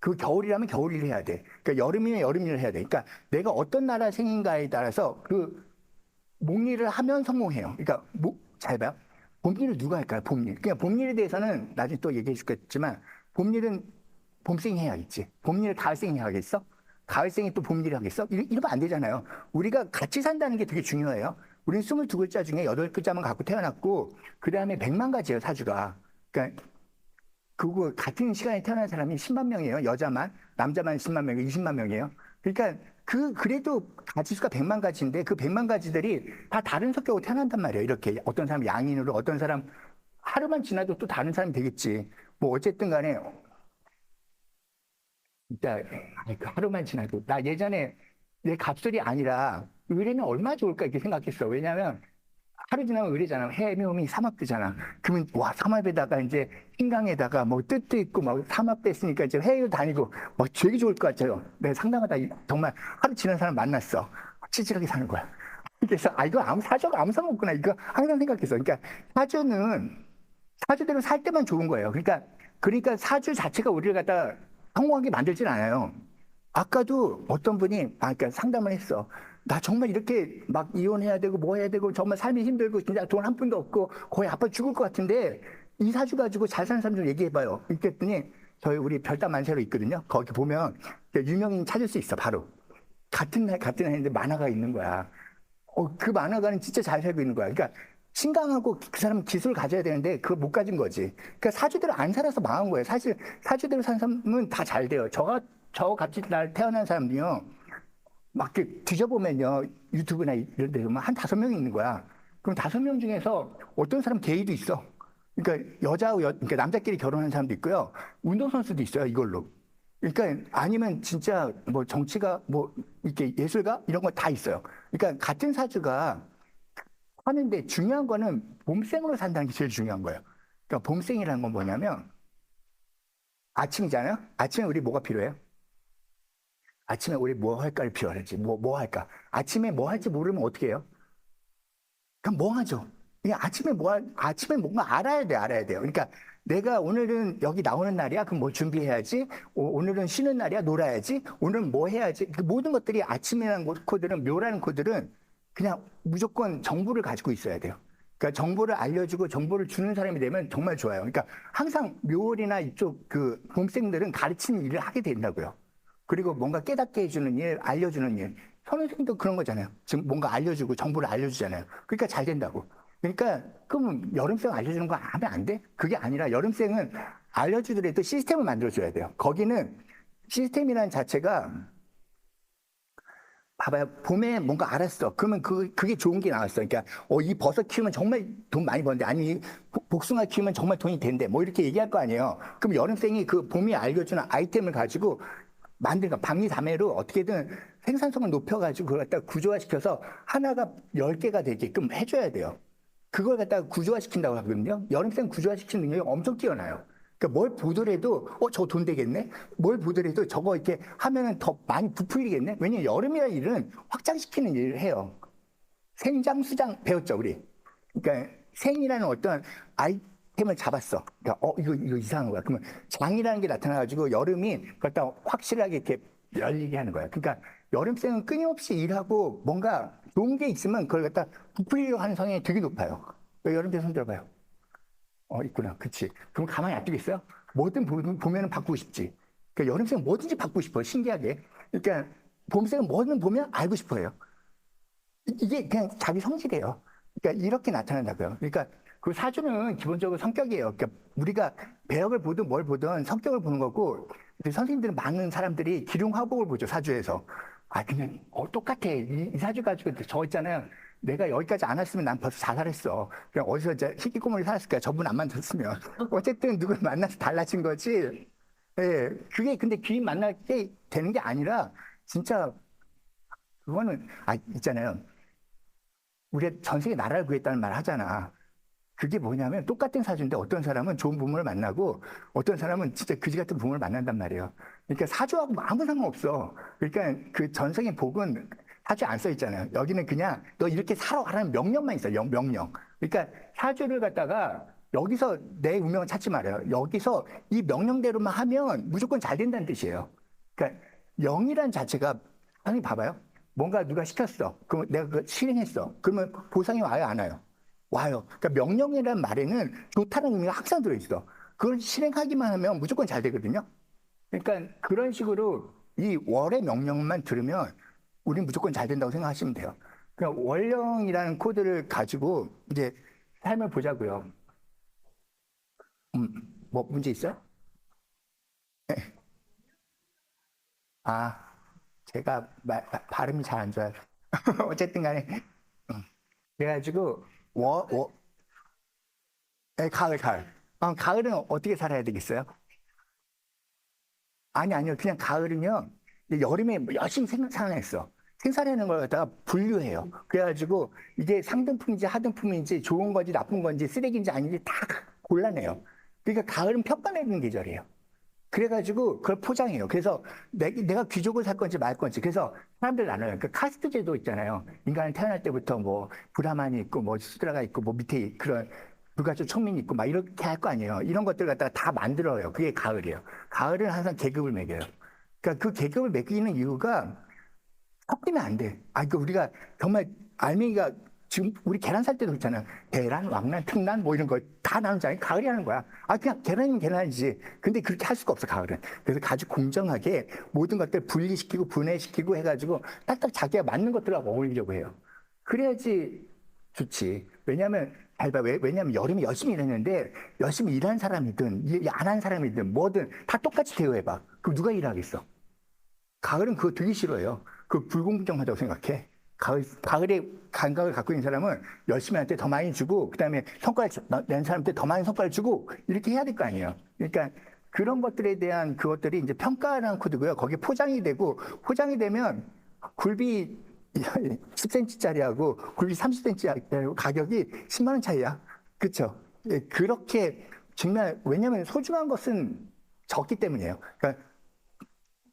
그 겨울이라면 겨울일을 해야 돼. 그러니까 여름이면 여름일을 해야 돼. 그러니까 내가 어떤 나라 생인가에 따라서 그 목일을 하면 성공해요. 그러니까 잘 봐요. 봄일을 누가 할까요? 봄일. 그냥 봄일에 대해서는 나중에 또 얘기해 주겠지만, 봄일은 봄생이 해야겠지. 봄일을 가을생이 해야겠어? 가을생이 또 봄일을 하겠어? 이러면 안 되잖아요. 우리가 같이 산다는 게 되게 중요해요. 우리는 22글자 중에 8글자만 갖고 태어났고, 그 다음에 100만 가지예요, 사주가. 그러니까, 그거 같은 시간에 태어난 사람이 10만 명이에요. 여자만. 남자만 10만 명이에요. 20만 명이에요. 그러니까, 그래도 가지수가 100만 가지인데, 그 100만 가지들이 다 다른 성격으로 태어난단 말이에요. 이렇게. 어떤 사람 양인으로, 어떤 사람 하루만 지나도 또 다른 사람이 되겠지. 뭐, 어쨌든 간에, 진짜 하루만 지나도 나 예전에 내 갑술이 아니라 의뢰면 얼마나 좋을까 이렇게 생각했어. 왜냐하면 하루 지나면 의뢰잖아. 해묘미 삼합되잖아. 그러면 와 삼합에다가 이제 흰강에다가 뭐 뜻도 있고 막 삼합됐으니까 이제 해외도 다니고 막 되게 좋을 것 같아요. 내가 상당하다. 정말 하루 지난 사람 만났어. 찌질하게 사는 거야. 그래서 이거 사주가 아무 상관없구나 이거 항상 생각했어. 그러니까 사주대로 살 때만 좋은 거예요. 그러니까 사주 자체가 우리를 갖다 성공하게 만들진 않아요. 아까도 어떤 분이 그러니까 상담을 했어. 나 정말 이렇게 막 이혼해야 되고 뭐 해야 되고 정말 삶이 힘들고 진짜 돈 한 푼도 없고 거의 아파 죽을 것 같은데 이 사주 가지고 잘 사는 사람 좀 얘기해봐요. 그랬더니 저희 우리 별담 만세로 있거든요. 거기 보면 유명인 찾을 수 있어 바로. 같은 해인데 만화가 있는 거야. 그 만화가는 진짜 잘 살고 있는 거야. 그러니까 신강하고 그 사람은 기술을 가져야 되는데 그걸 못 가진 거지. 그러니까 사주대로 안 살아서 망한 거예요. 사실 사주대로 산 사람은 다 잘 돼요. 저 같이 날 태어난 사람도요. 막 이렇게 뒤져보면요. 유튜브나 이런 데서 한 5명 있는 거야. 그럼 5명 중에서 어떤 사람 게이도 있어. 그러니까 그러니까 남자끼리 결혼한 사람도 있고요. 운동선수도 있어요. 이걸로. 그러니까 아니면 진짜 뭐 정치가 뭐 이렇게 예술가 이런 거 다 있어요. 그러니까 같은 사주가 하는데 중요한 거는 봄생으로 산다는 게 제일 중요한 거예요. 그러니까 봄생이라는 건 뭐냐면 아침이잖아요. 아침에 우리 뭐가 필요해요? 아침에 우리 뭐 할까를 필요하지. 뭐 할까? 아침에 뭐 할지 모르면 어떻게 해요? 그럼 뭐 하죠? 그냥 아침에 뭔가 알아야 돼요. 그러니까 내가 오늘은 여기 나오는 날이야. 그럼 뭐 준비해야지. 오늘은 쉬는 날이야. 놀아야지. 오늘은 뭐 해야지. 그 모든 것들이 아침이라는 코드는 묘라는 코드는 그냥 무조건 정보를 가지고 있어야 돼요. 그러니까 정보를 알려주고 정보를 주는 사람이 되면 정말 좋아요. 그러니까 항상 묘월이나 이쪽 그 봄생들은 가르치는 일을 하게 된다고요. 그리고 뭔가 깨닫게 해주는 일, 알려주는 일. 선생님도 그런 거잖아요. 지금 뭔가 알려주고 정보를 알려주잖아요. 그러니까 잘 된다고. 그러니까 그럼 여름생 알려주는 거 하면 안 돼? 그게 아니라 여름생은 알려주더라도 시스템을 만들어줘야 돼요. 거기는 시스템이라는 자체가 봐봐요. 봄에 뭔가 알았어. 그러면 그게 좋은 게 나왔어. 그러니까, 이 버섯 키우면 정말 돈 많이 버는데, 아니, 복숭아 키우면 정말 돈이 된대. 뭐 이렇게 얘기할 거 아니에요. 그럼 여름생이 그 봄이 알려주는 아이템을 가지고 만드니까 박리다매로 어떻게든 생산성을 높여가지고 그걸 갖다 구조화시켜서 하나가 10개가 되게끔 해줘야 돼요. 그걸 갖다가 구조화시킨다고 하거든요. 여름생 구조화시키는 능력이 엄청 뛰어나요. 그러니까 뭘 보더라도 저 돈 되겠네. 뭘 보더라도 저거 이렇게 하면은 더 많이 부풀리겠네. 왜냐면 여름이라는 일은 확장시키는 일을 해요. 생장, 수장 배웠죠 우리. 그러니까 생이라는 어떤 아이템을 잡았어. 그러니까 이거 이상한 거야. 그러면 장이라는 게 나타나가지고 여름이 그걸 다 확실하게 이렇게 열리게 하는 거야. 그러니까 여름생은 끊임없이 일하고 뭔가 좋은 게 있으면 그걸 갖다 부풀리려고 하는 성향이 되게 높아요. 여름생 손 들어봐요. 있구나. 그치. 그럼 가만히 안 두겠어요? 뭐든 보면은 바꾸고 싶지. 그러니까 여름생은 뭐든지 바꾸고 싶어요. 신기하게. 그러니까 봄생은 뭐든 보면 알고 싶어요. 이게 그냥 자기 성질이에요. 그러니까 이렇게 나타난다고요. 그러니까 그 사주는 기본적으로 성격이에요. 그러니까 우리가 배역을 보든 뭘 보든 성격을 보는 거고, 선생님들은 많은 사람들이 기륭화복을 보죠. 사주에서. 그냥 똑같아. 이 사주 가지고 저 있잖아요. 내가 여기까지 안 왔으면 난 벌써 자살했어. 그냥 어디서 이제 희귀고문을 살았을 거야. 저분 안 만났으면. 어쨌든 누굴 만나서 달라진 거지. 예, 그게 근데 귀인 만날 게 되는 게 아니라 진짜 그거는 있잖아요. 우리 전 세계 나라를 구했다는 말 하잖아. 그게 뭐냐면 똑같은 사주인데 어떤 사람은 좋은 부모를 만나고 어떤 사람은 진짜 그지 같은 부모를 만난단 말이에요. 그러니까 사주하고 아무 상관없어. 그러니까 그 전생의 복은 사주에 안 써 있잖아요. 여기는 그냥 너 이렇게 살아가라는 명령만 있어요. 명령. 그러니까 사주를 갖다가 여기서 내 운명을 찾지 말아요. 여기서 이 명령대로만 하면 무조건 잘 된다는 뜻이에요. 그러니까 영이란 자체가 아니 봐봐요. 뭔가 누가 시켰어. 그럼 내가 그거 실행했어. 그러면 보상이 와요, 안 와요? 와요. 그러니까 명령이라는 말에는 좋다는 의미가 항상 들어있어. 그걸 실행하기만 하면 무조건 잘 되거든요. 그러니까 그런 식으로 이 월의 명령만 들으면 우린 무조건 잘 된다고 생각하시면 돼요. 그러니까 월령이라는 코드를 가지고 이제 삶을 보자고요. 뭐 문제 있어요? 아, 제가 발음이 잘 안 좋아요. 어쨌든 간에 그래가지고 가을. 가을은 어떻게 살아야 되겠어요? 아니요. 그냥 가을은요. 이제 여름에 뭐 열심히 생산했어. 생산하는 걸 갖다가 분류해요. 그래가지고 이게 상등품인지 하등품인지 좋은 건지 나쁜 건지 쓰레기인지 아닌지 다 골라내요. 그러니까 가을은 평가내는 계절이에요. 그래가지고 그걸 포장해요. 그래서 내가 귀족을 살 건지 말 건지. 그래서 사람들 나눠요. 그 카스트 제도 있잖아요. 인간은 태어날 때부터 뭐 브라만이 있고 뭐 수드라가 있고 뭐 밑에 그런 불가초 청민이 있고 막 이렇게 할 거 아니에요. 이런 것들 갖다가 다 만들어요. 그게 가을이에요. 가을은 항상 계급을 매겨요. 그러니까 그 계급을 매기는 이유가 섞이면 안 돼. 그 우리가 정말 알맹이가 지금 우리 계란 살 때도 있잖아요. 계란, 왕란, 특란 뭐 이런 거 다 나누잖아요. 가을이 하는 거야. 그냥 계란이면 계란이지. 근데 그렇게 할 수가 없어, 가을은. 그래서 아주 공정하게 모든 것들 분리시키고 분해시키고 해가지고 딱딱 자기가 맞는 것들하고 어울리려고 해요. 그래야지 좋지. 왜냐하면 잘 봐. 왜냐하면 여름에 열심히 일했는데 열심히 일한 사람이든 일 안 한 사람이든 뭐든 다 똑같이 대우해봐. 그럼 누가 일하겠어? 가을은 그거 되게 싫어해요. 그 불공정하다고 생각해. 가을에 감각을 갖고 있는 사람은 열심히 할 때 더 많이 주고, 그 다음에 성과를 낸 사람한테 더 많은 성과를 주고, 이렇게 해야 될 거 아니에요. 그러니까 그런 것들에 대한 그것들이 이제 평가라는 코드고요. 거기에 포장이 되고, 포장이 되면 굴비 10cm짜리하고 굴비 30cm짜리 가격이 10만 원 차이야. 그렇죠? 예, 그렇게 정말 왜냐하면 소중한 것은 적기 때문이에요. 그러니까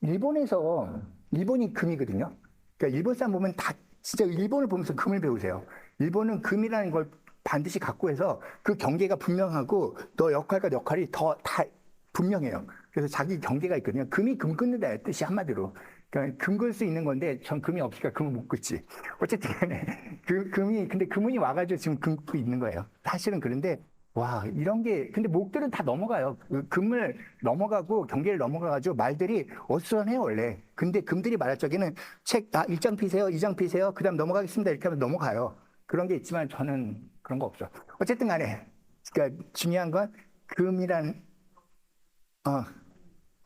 일본이 금이거든요. 그러니까 일본 사람 보면 다 진짜 일본을 보면서 금을 배우세요. 일본은 금이라는 걸 반드시 갖고 해서 그 경계가 분명하고 너 역할과 역할이 더 다 분명해요. 그래서 자기 경계가 있거든요. 금이 금 끊는다 뜻이 한마디로. 그러니까 금 걸 수 있는 건데 전 금이 없으니까 금을 못 긋지. 어쨌든 근데 금은이 와가지고 지금 금고 있는 거예요. 사실은 그런데 와, 이런 게, 근데 목들은 다 넘어가요. 그 금을 넘어가고 경계를 넘어가가지고 말들이 어수선해요, 원래. 근데 금들이 말할 적에는 1장 피세요, 2장 피세요, 그 다음 넘어가겠습니다. 이렇게 하면 넘어가요. 그런 게 있지만 저는 그런 거 없어. 어쨌든 간에, 그러니까 중요한 건 금이란,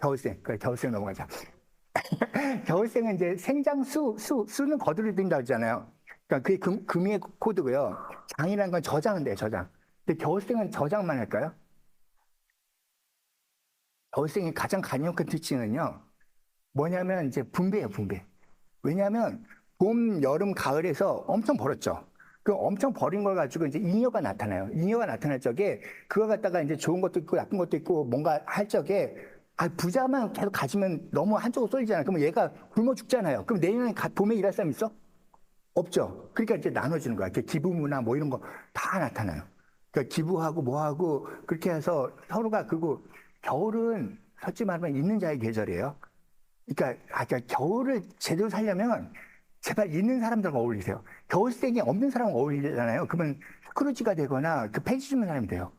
겨울생. 그래, 겨울생 넘어가자. 겨울생은 이제 수는 거두를 둔다고 하잖아요. 그러니까 그게 금의 코드고요. 장이라는 건 저장은 돼요, 저장. 근데 겨울생은 저장만 할까요? 겨울생의 가장 강력한 특징은요, 뭐냐면 이제 분배예요, 분배. 왜냐하면 봄, 여름, 가을에서 엄청 벌었죠. 그 엄청 버린 걸 가지고 이제 잉여가 나타나요. 잉여가 나타날 적에 그거 갖다가 이제 좋은 것도 있고 나쁜 것도 있고 뭔가 할 적에 부자만 계속 가지면 너무 한쪽으로 쏠리잖아요. 그러면 얘가 굶어 죽잖아요. 그럼 내년에 봄에 일할 사람 있어? 없죠. 그러니까 이제 나눠지는 거야. 기부 문화 뭐 이런 거 다 나타나요. 그러니까 기부하고 뭐하고 그렇게 해서 서로가 그리고 겨울은 솔직히 말하면 있는 자의 계절이에요. 그러니까 겨울을 제대로 살려면 제발 있는 사람들과 어울리세요. 겨울생이 없는 사람과 어울리잖아요. 그러면 스크루지가 되거나 그 폐지 주는 사람이 돼요.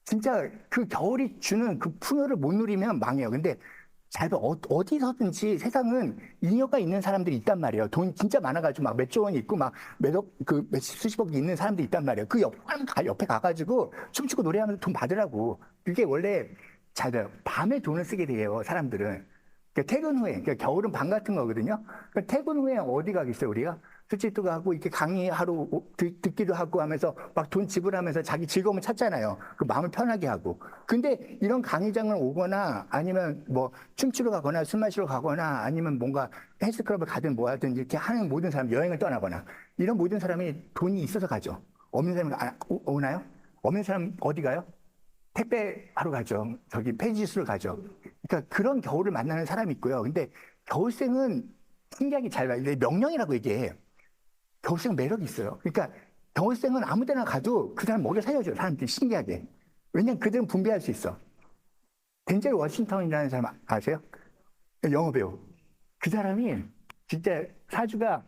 진짜 그 겨울이 주는 그 풍요를 못 누리면 망해요. 근데 잘 봐. 어디서든지 세상은 잉여가 있는 사람들이 있단 말이에요. 돈 진짜 많아가지고 막 몇 조 원이 있고 막 수십억이 있는 사람들이 있단 말이에요. 그 옆에 가가지고 춤추고 노래하면서 돈 받으라고. 그게 원래 잘 봐요. 밤에 돈을 쓰게 돼요. 사람들은. 그러니까 퇴근 후에. 그러니까 겨울은 밤 같은 거거든요. 그러니까 퇴근 후에 어디 가겠어요, 우리가? 수치도 하고 이렇게 강의하러 듣기도 하고 하면서 막 돈 지불하면서 자기 즐거움을 찾잖아요. 그 마음을 편하게 하고. 근데 이런 강의장을 오거나 아니면 뭐 춤추러 가거나 술 마시러 가거나 아니면 뭔가 헬스클럽을 가든 뭐 하든 이렇게 하는 모든 사람, 여행을 떠나거나 이런 모든 사람이 돈이 있어서 가죠. 없는 사람이 오나요? 없는 사람 어디 가요? 택배 하러 가죠. 저기 폐지수를 가죠. 그러니까 그런 겨울을 만나는 사람이 있고요. 근데 겨울생은 신기하게 잘 봐요. 명령이라고 얘기해. 겨울생은 매력이 있어요. 그러니까 겨울생은 아무 데나 가도 그 사람 먹여 살려줘요. 사람들이 신기하게. 왜냐면 그들은 분배할 수 있어. 덴젤 워싱턴이라는 사람 아세요? 영어 배우. 그 사람이 진짜 사주가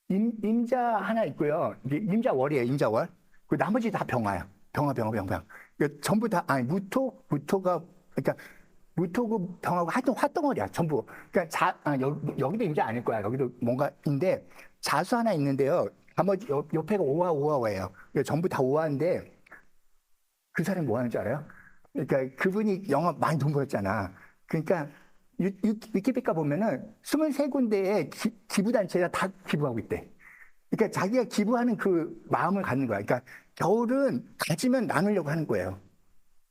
임자 하나 있고요. 임자월이에요. 임자월. 그 나머지 다 병화야. 병화. 그러니까 전부 다 아니 무토가 그러니까 무토고 병하고 하여튼 화덩어리야 전부. 그러니까 여기도 임자 아닐 거야. 여기도 뭔가인데 자수 하나 있는데요. 나머지 옆에가 오화예요. 그러니까 전부 다 오화인데 그 사람이 뭐 하는 줄 알아요? 그러니까 그분이 영화 많이 돈 벌었잖아. 그러니까 위키피디아 보면은 23군데의 기부단체가 다 기부하고 있대. 그러니까 자기가 기부하는 그 마음을 갖는 거야. 그러니까 겨울은 가지면 나누려고 하는 거예요.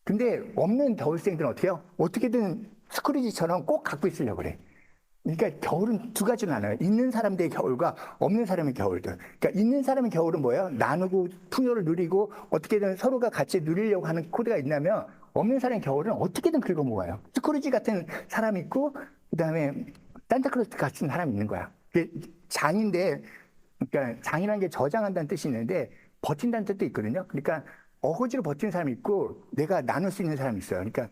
근데 없는 겨울생들은 어떻게 해요? 어떻게든 스크루지처럼 꼭 갖고 있으려고 그래. 그러니까 겨울은 두 가지로 나눠요. 있는 사람들의 겨울과 없는 사람의 겨울들. 그러니까 있는 사람의 겨울은 뭐예요? 나누고 풍요를 누리고 어떻게든 서로가 같이 누리려고 하는 코드가 있냐면 없는 사람의 겨울은 어떻게든 긁어모아요. 스크루지 같은 사람이 있고 그다음에 산타클로스 같은 사람이 있는 거야. 장인데 그러니까 장이라는 게 저장한다는 뜻이 있는데 버틴다는 뜻도 있거든요. 그러니까 어거지로 버티는 사람이 있고 내가 나눌 수 있는 사람이 있어요. 그러니까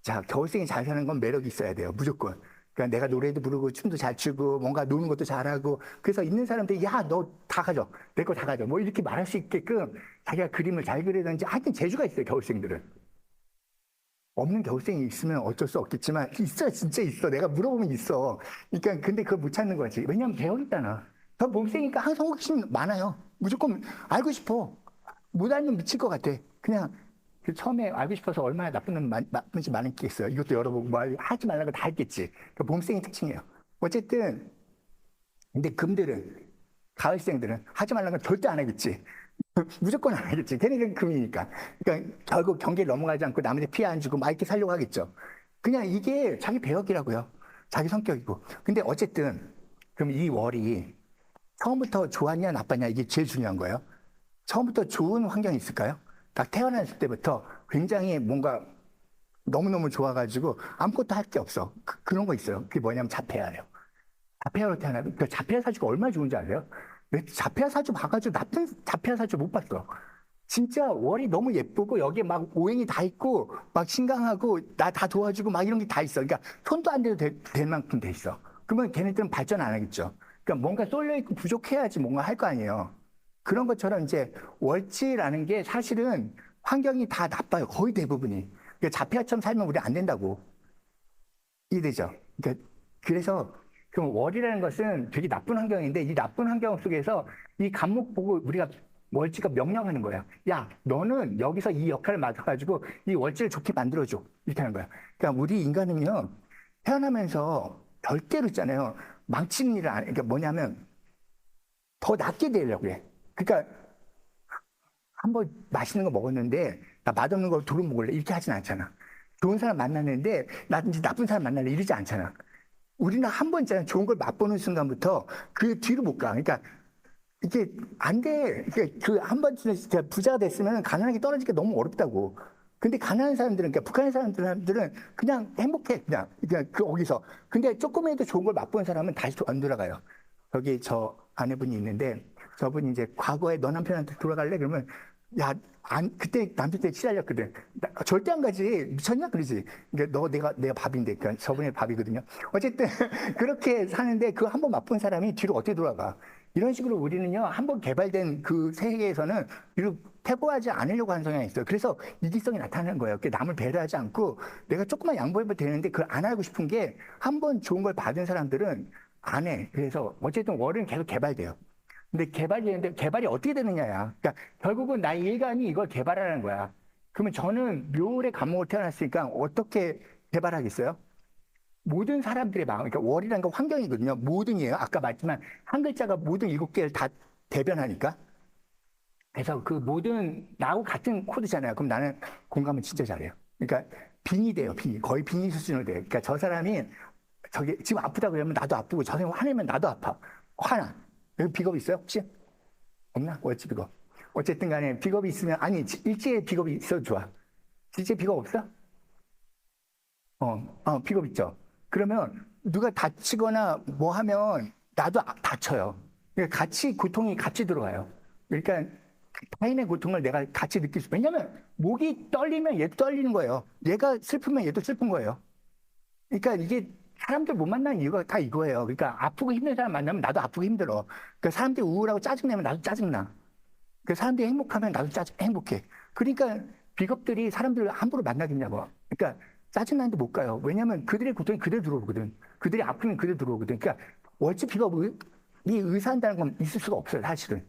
자 겨울생이 잘 사는 건 매력이 있어야 돼요. 무조건. 그러니까 내가 노래도 부르고 춤도 잘 추고 뭔가 노는 것도 잘하고 그래서 있는 사람들이 야 너 다 가져. 내 거 다 가져. 뭐 이렇게 말할 수 있게끔 자기가 그림을 잘 그리든지 하여튼 재주가 있어요. 겨울생들은. 없는 겨울생이 있으면 어쩔 수 없겠지만 있어요. 진짜 있어. 내가 물어보면 있어. 그러니까 근데 그걸 못 찾는 거지. 왜냐면 배어있잖아. 저 몸생이니까 항상 호기심 많아요. 무조건 알고 싶어. 못 알면 미칠 것 같아. 그냥 처음에 알고 싶어서 얼마나 나쁜지 많은 게 있어요. 이것도 열어보고 뭐 하지 말라는 거 다 했겠지. 그 몸생이 특징이에요. 어쨌든 근데 금들은 가을생들은 하지 말라는 건 절대 안 하겠지. 무조건 안 하겠지. 걔네들은 금이니까. 그러니까 결국 경계를 넘어가지 않고 남한테 피해 안 주고 막 이렇게 살려고 하겠죠. 그냥 이게 자기 배역이라고요. 자기 성격이고. 근데 어쨌든 그럼 이 월이 처음부터 좋았냐 나빴냐 이게 제일 중요한 거예요. 처음부터 좋은 환경이 있을까요? 딱 태어났을 때부터 굉장히 뭔가 너무너무 좋아가지고 아무것도 할 게 없어. 그런 거 있어요. 그게 뭐냐면 자폐아예요. 자폐아로 태어나면 그 자폐아 사주가 얼마나 좋은지 아세요? 자폐아 사주 봐가지고 나쁜 자폐아 사주 못 봤어. 진짜 월이 너무 예쁘고 여기에 막 오행이 다 있고 막 신강하고 나 다 도와주고 막 이런 게 다 있어. 그러니까 손도 안 대도 될 만큼 돼 있어. 그러면 걔네들은 발전 안 하겠죠. 그러니까 뭔가 쏠려 있고 부족해야지 뭔가 할 거 아니에요. 그런 것처럼 이제 월지라는 게 사실은 환경이 다 나빠요. 거의 대부분이. 그러니까 자폐아처럼 살면 우리 안 된다고. 이해되죠? 그러니까 그래서 그럼 월이라는 것은 되게 나쁜 환경인데 이 나쁜 환경 속에서 이 간목 보고 우리가 월지가 명령하는 거야. 야, 너는 여기서 이 역할을 맡아가지고 이 월지를 좋게 만들어줘. 이렇게 하는 거야. 그러니까 우리 인간은요, 태어나면서 별대로 있잖아요. 망치는 일을 안 해. 그러니까 뭐냐면 더 낫게 되려고 해. 그러니까 한번 맛있는 거 먹었는데 나 맛없는 거 두루 먹을래. 이렇게 하진 않잖아. 좋은 사람 만났는데 나 이제 나쁜 사람 만날래. 이러지 않잖아. 우리는 한 번 있잖아. 좋은 걸 맛보는 순간부터 그 뒤로 못 가. 그러니까 이게 안 돼. 그 한 번 부자가 됐으면 가난하게 떨어지기가 너무 어렵다고. 근데 가난한 사람들은, 그러니까 북한의 사람들은 그냥 행복해. 그냥 그 거기서. 근데 조금이라도 좋은 걸 맛보는 사람은 다시 안 돌아가요. 여기 저 아내분이 있는데 저분이 이제 과거에 너 남편한테 돌아갈래? 그러면 야, 그때 남편 때 치달렸거든. 절대 안 가지. 미쳤냐? 그러지. 그러니까 내가 밥인데. 그러니까 저분이 밥이거든요. 어쨌든, 그렇게 사는데 그 한 번 맛본 사람이 뒤로 어떻게 돌아가. 이런 식으로 우리는요, 한 번 개발된 그 세계에서는 뒤로 퇴보하지 않으려고 하는 성향이 있어요. 그래서 이기성이 나타나는 거예요. 남을 배려하지 않고 내가 조금만 양보해도 되는데 그걸 안 하고 싶은 게 한 번 좋은 걸 받은 사람들은 안 해. 그래서 어쨌든 월은 계속 개발돼요. 근데 개발되는데 개발이 어떻게 되느냐야. 그러니까 결국은 나의 일관이 이걸 개발하는 거야. 그러면 저는 묘월의 감목을 태어났으니까 어떻게 개발하겠어요? 모든 사람들의 마음, 그러니까 월이라는 건 환경이거든요. 모든이에요. 아까 말했지만 한 글자가 모든 7개를 다 대변하니까. 그래서 그 모든 나하고 같은 코드잖아요. 그럼 나는 공감을 진짜 잘해요. 그러니까 빙이 돼요. 빙이 거의 빙의 수준으로 돼요. 그러니까 저 사람이 저기 지금 아프다고 그러면 나도 아프고 저 사람이 화내면 나도 아파. 화나. 여기 비겁 있어요? 혹시? 없나? 월지 비겁. 어쨌든 간에 비겁이 있으면 아니 일제에 비겁이 있어도 좋아. 일제 비겁 없어? 비겁 있죠. 그러면 누가 다치거나 뭐 하면 나도 다쳐요. 그러니까 같이 고통이 같이 들어와요. 그러니까 타인의 고통을 내가 같이 느낄 수. 왜냐면 목이 떨리면 얘도 떨리는 거예요. 얘가 슬프면 얘도 슬픈 거예요. 그러니까 이게 사람들 못 만나는 이유가 다 이거예요. 그러니까 아프고 힘든 사람 만나면 나도 아프고 힘들어. 그러니까 사람들이 우울하고 짜증내면 나도 짜증나. 그 사람들이 행복하면 나도 행복해. 그러니까 비겁들이 사람들을 함부로 만나겠냐고. 그러니까 짜증나는데 못 가요. 왜냐하면 그들의 고통이 그대로 들어오거든. 그들이 아프면 그대로 들어오거든. 그러니까 월지 비겁이 의사한다는 건 있을 수가 없어요, 사실은.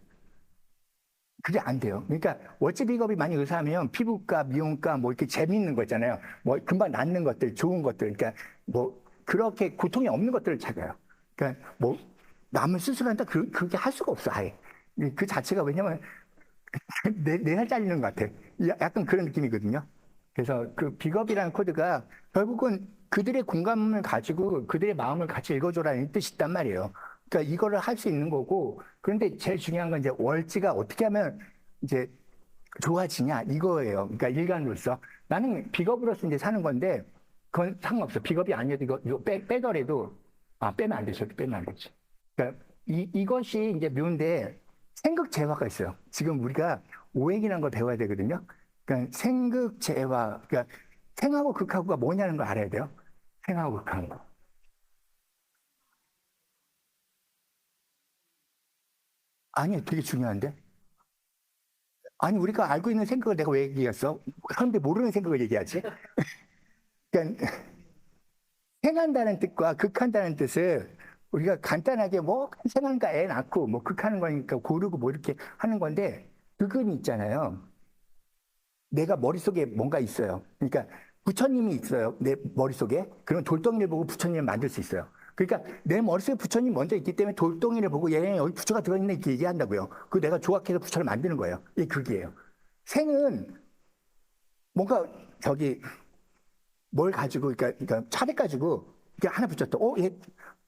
그게 안 돼요. 그러니까 월지 비겁이 많이 의사하면 피부과, 미용과 뭐 이렇게 재미있는 거 있잖아요. 뭐 금방 낫는 것들, 좋은 것들. 그러니까 뭐 그렇게 고통이 없는 것들을 찾아요. 그러니까 뭐 남을 수술한다 그렇게 할 수가 없어 아예. 그 자체가 왜냐면 내 살 잘리는 것 같아. 약간 그런 느낌이거든요. 그래서 그 비겁이라는 코드가 결국은 그들의 공감을 가지고 그들의 마음을 같이 읽어줘라는 뜻이 있단 말이에요. 그러니까 이거를 할 수 있는 거고, 그런데 제일 중요한 건 이제 월지가 어떻게 하면 이제 좋아지냐 이거예요. 그러니까 일관으로서 나는 비겁으로서 이제 사는 건데 그건 상관없어. 비겁이 아니어도 이거 빼더라도 빼면 안 되죠. 빼면 안 되지. 그러니까 이것이 이제 묘인데 생극재화가 있어요. 지금 우리가 오행이라는 걸 배워야 되거든요. 그러니까 생극재화, 그러니까 생하고 극하고가 뭐냐는 걸 알아야 돼요. 생하고 극하고. 아니, 되게 중요한데? 아니, 우리가 알고 있는 생각을 내가 왜 얘기했어? 사람들이 모르는 생각을 얘기하지? 그러니까 생한다는 뜻과 극한다는 뜻을 우리가 간단하게 뭐 생한가 애 낳고 뭐 극하는 거니까 고르고 뭐 이렇게 하는 건데 극은 있잖아요. 내가 머릿속에 뭔가 있어요. 그러니까 부처님이 있어요. 내 머릿속에. 그럼 돌덩이를 보고 부처님을 만들 수 있어요. 그러니까 내 머릿속에 부처님이 먼저 있기 때문에 돌덩이를 보고 얘 여기 부처가 들어있네 이렇게 얘기한다고요. 그 내가 조각해서 부처를 만드는 거예요. 이게 극이에요. 생은 뭔가 저기 뭘 가지고 그러니까 차를 가지고 이게 하나 붙였다. 얘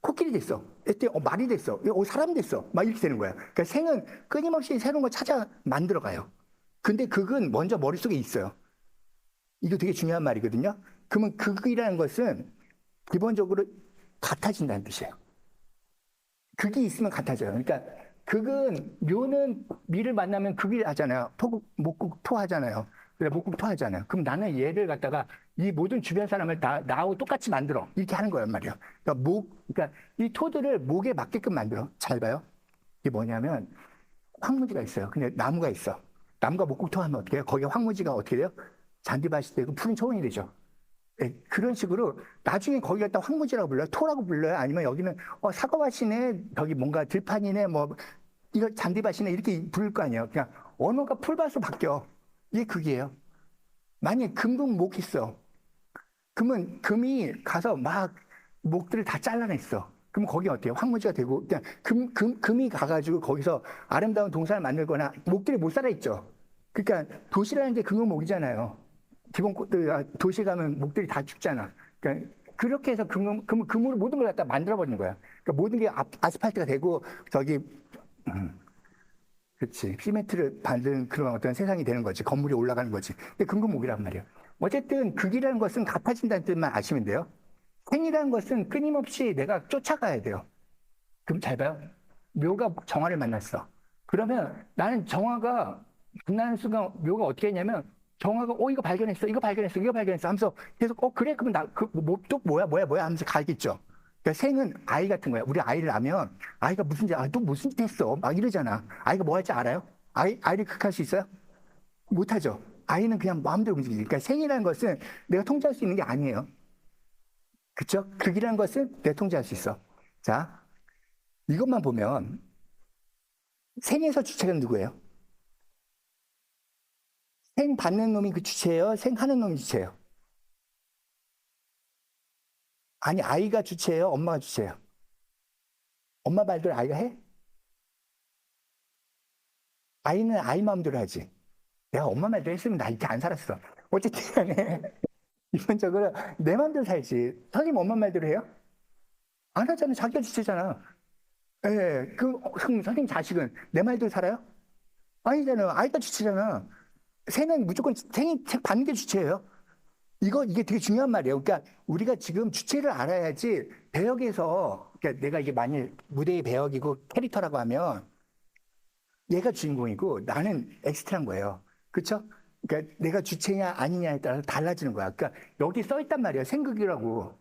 코끼리 됐어. 얘 말이 됐어. 얘 사람 됐어. 막 이렇게 되는 거야. 그러니까 생은 끊임없이 새로운 걸 찾아 만들어 가요. 근데 극은 먼저 머릿속에 있어요. 이거 되게 중요한 말이거든요. 그러면 극이라는 것은 기본적으로 같아진다는 뜻이에요. 극이 있으면 같아져요. 그러니까 극은 묘는 미를 만나면 극이 하잖아요. 목국 토 하잖아요. 그래 목국 토 하잖아요. 그럼 나는 얘를 갖다가 이 모든 주변 사람을 다 나하고 똑같이 만들어 이렇게 하는 거란 말이에요. 그러니까 이 토들을 목에 맞게끔 만들어. 잘 봐요. 이게 뭐냐면 황무지가 있어요. 근데 나무가 있어. 나무가 목국토 하면 어떻게 해요? 거기에 황무지가 어떻게 돼요? 잔디밭이 되고 푸른 초원이 되죠. 예, 그런 식으로 나중에 거기 갖다 황무지라고 불러요? 토라고 불러요? 아니면 여기는 사과밭이네, 저기 뭔가 들판이네, 뭐 이거 잔디밭이네 이렇게 부를 거 아니에요. 그냥 언어가 풀밭으로 바뀌어. 이게 그게요. 만약에 금붕목 있어. 그러면 금이 가서 막 목들을 다 잘라냈어. 그럼 거기 어때요? 황무지가 되고 그냥 금이 가가지고 거기서 아름다운 동산을 만들거나 목들이 못 살아 있죠. 그러니까 도시라는 게 금목이잖아요. 기본 도시 가면 목들이 다 죽잖아. 그러니까 그렇게 해서 금으로 모든 걸 갖다 만들어 버리는 거야. 그러니까 모든 게 아스팔트가 되고 저기 그렇지 시멘트를 받는 그런 어떤 세상이 되는 거지. 건물이 올라가는 거지. 근데 금목이란 말이야. 어쨌든 극이라는 것은 같아진다는 뜻만 아시면 돼요. 생이라는 것은 끊임없이 내가 쫓아가야 돼요. 그럼 잘 봐요. 묘가 정화를 만났어. 그러면 나는 정화가 만나는 순간 묘가 어떻게 했냐면 정화가 이거 발견했어, 이거 발견했어, 이거 발견했어 하면서 계속 그래 그러면 또 뭐야 하면서 가겠죠. 그러니까 생은 아이 같은 거야. 우리 아이를 낳으면 아이가 또 무슨 짓 했어 막 이러잖아. 아이가 뭐 할지 알아요? 아이를 극할 수 있어요? 못하죠. 아이는 그냥 마음대로 움직이지. 그러니까 생이라는 것은 내가 통제할 수 있는 게 아니에요. 그쵸? 극이라는 것은 내가 통제할 수 있어. 자, 이것만 보면 생에서 주체가 누구예요? 생 받는 놈이 그 주체예요? 생 하는 놈이 주체예요? 아니, 아이가 주체예요? 엄마가 주체예요? 엄마 말대로 아이가 해? 아이는 아이 마음대로 하지. 내가 엄마 말대로 했으면 나 이렇게 안 살았어. 어쨌든 간에, 기본적으로 내 마음대로 살지. 선생님 엄마 말대로 해요? 안 하잖아. 자기가 주체잖아. 예, 선생님 자식은 내 말대로 살아요? 아니잖아요. 아이가 주체잖아. 새는 무조건 생이 책 받는 게 주체예요. 이게 되게 중요한 말이에요. 그러니까 우리가 지금 주체를 알아야지 배역에서, 그러니까 내가 이게 만일 무대의 배역이고 캐릭터라고 하면 얘가 주인공이고 나는 엑스트라인 거예요. 그렇죠? 그러니까 내가 주체냐 아니냐에 따라서 달라지는 거야. 그러니까 여기 써 있단 말이에요. 생극이라고.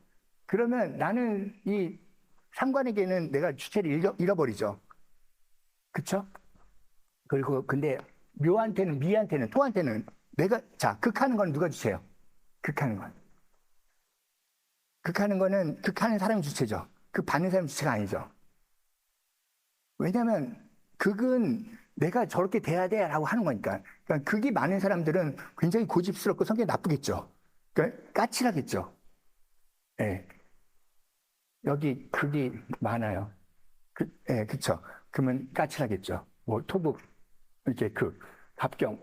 그러면 나는 이 상관에게는 내가 주체를 잃어버리죠. 그렇죠? 그리고 근데 묘한테는 미한테는 토한테는 자 극하는 건 누가 주체예요? 극하는 건. 극하는 거는 극하는 사람이 주체죠. 극 받는 사람이 주체가 아니죠. 왜냐하면 극은 내가 저렇게 돼야 돼라고 하는 거니까. 그러니까 극이 많은 사람들은 굉장히 고집스럽고 성격이 나쁘겠죠. 그러니까 까칠하겠죠. 예. 네. 여기 극이 많아요. 예, 그쵸. 그러면 까칠하겠죠. 뭐 토북 이렇게 갑경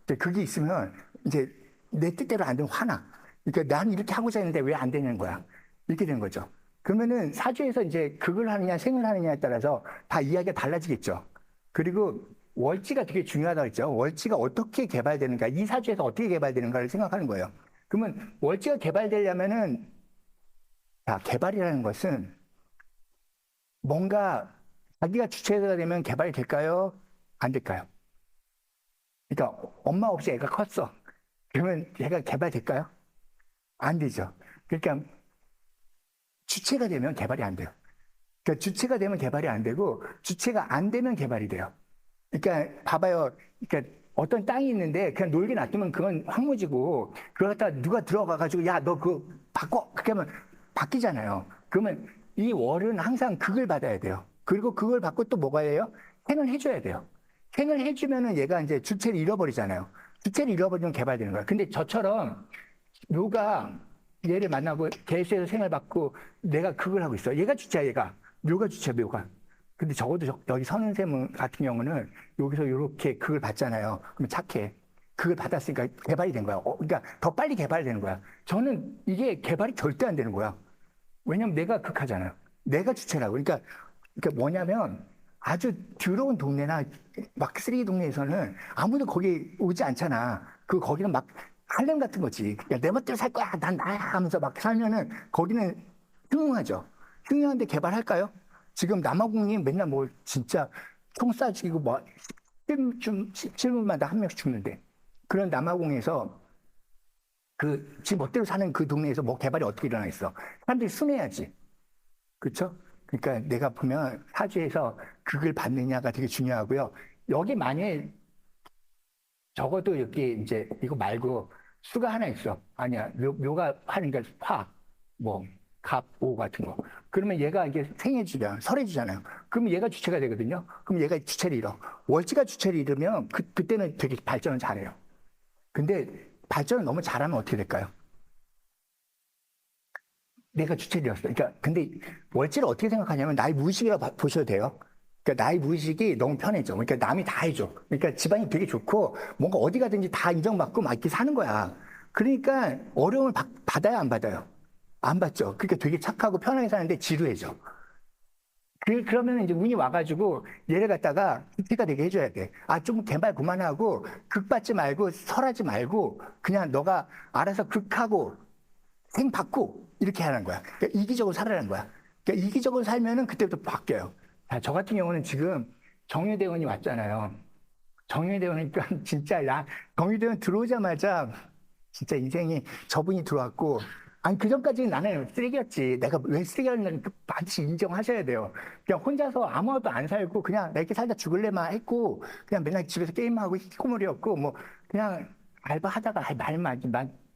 이제 극이 있으면 이제 내 뜻대로 안 되면 화나. 그러니까 난 이렇게 하고자 했는데 왜 안 되는 거야? 이렇게 되는 거죠. 그러면은 사주에서 이제 극을 하느냐 생을 하느냐에 따라서 다 이야기가 달라지겠죠. 그리고 월지가 되게 중요하다고 했죠. 월지가 어떻게 개발되는가, 이 사주에서 어떻게 개발되는가를 생각하는 거예요. 그러면 월지가 개발되려면은, 자, 개발이라는 것은 뭔가 자기가 주체가 되면 개발이 될까요? 안 될까요? 그러니까 엄마 없이 애가 컸어. 그러면 얘가 개발될까요? 안 되죠. 그러니까 주체가 되면 개발이 안 돼요. 그러니까 주체가 되면 개발이 안 되고 주체가 안 되면 개발이 돼요. 그러니까 봐봐요. 그러니까 어떤 땅이 있는데 그냥 놀게 놔두면 그건 황무지고 그걸 갖다가 누가 들어가가지고 야, 너 그거 바꿔. 그렇게 하면 바뀌잖아요. 그러면 이 월은 항상 극을 받아야 돼요. 그리고 그걸 받고 또 뭐가 해요? 행을 해줘야 돼요. 행을 해주면은 얘가 이제 주체를 잃어버리잖아요. 주체를 잃어버리면 개발되는 거야. 근데 저처럼 묘가 얘를 만나고 개수에서 생을 받고 내가 극을 하고 있어. 얘가 주체야, 얘가. 묘가 주체야, 묘가. 근데 적어도 여기 선생님 같은 경우는 여기서 이렇게 극을 받잖아요. 그러면 착해. 극을 받았으니까 개발이 된 거야. 그러니까 더 빨리 개발되는 거야. 저는 이게 개발이 절대 안 되는 거야. 왜냐면 내가 극하잖아요. 내가 주체라고. 그러니까 뭐냐면 아주 더러운 동네나 막 쓰레기 동네에서는 아무도 거기 오지 않잖아. 거기는 막 할렘 같은 거지. 야, 내 멋대로 살 거야. 난 나야 하면서 막 살면은 거기는 흉흉하죠. 흉흉한데 개발할까요? 지금 남아공이 맨날 뭐 진짜 총 쏴 죽이고 뭐 7분마다 한 명씩 죽는데 그런 남아공에서 지 멋대로 사는 그 동네에서 뭐 개발이 어떻게 일어나 있어? 사람들이 순해야지. 그렇죠? 그러니까 내가 보면 사주에서 극을 받느냐가 되게 중요하고요. 여기 만약에 적어도 여기 이제 이거 말고 수가 하나 있어. 아니야. 묘가 하는 게 화, 뭐, 갑, 오 같은 거. 그러면 얘가 이게 생해주잖아요. 설해주잖아요. 그러면 얘가 주체가 되거든요. 그럼 얘가 주체를 잃어. 월지가 주체를 잃으면 그때는 되게 발전을 잘해요. 근데 발전을 너무 잘하면 어떻게 될까요? 내가 주체를 잃었어. 그러니까 근데 월지를 어떻게 생각하냐면 나의 무의식이라고 보셔도 돼요. 그러니까 나의 무의식이 너무 편해져. 그러니까 남이 다 해줘. 그러니까 집안이 되게 좋고 뭔가 어디 가든지 다 인정받고 막 이렇게 사는 거야. 그러니까 어려움을 받아요, 안 받아요? 안 받죠. 그러니까 되게 착하고 편하게 사는데 지루해져. 그러면 이제 운이 와가지고 얘를 갖다가 주체가 되게 해줘야 돼. 아, 좀 개발 그만하고 극받지 말고 설하지 말고 그냥 너가 알아서 극하고 생 받고 이렇게 하는 거야. 그러니까 이기적으로 살아라는 거야. 그러니까 이기적으로 살면은 그때부터 바뀌어요. 자, 저 같은 경우는 지금 정유대원이 왔잖아요. 정유대원이니까 진짜 정유대원 들어오자마자 진짜 인생이 저분이 들어왔고 아니 그 전까지는 나는 쓰레기였지. 내가 왜 쓰레기였는지 반드시 인정하셔야 돼요. 그냥 혼자서 아무것도 안 살고 그냥 나 이렇게 살다 죽을래만 했고 그냥 맨날 집에서 게임하고 히키코모리였고 뭐 그냥 알바하다가 말만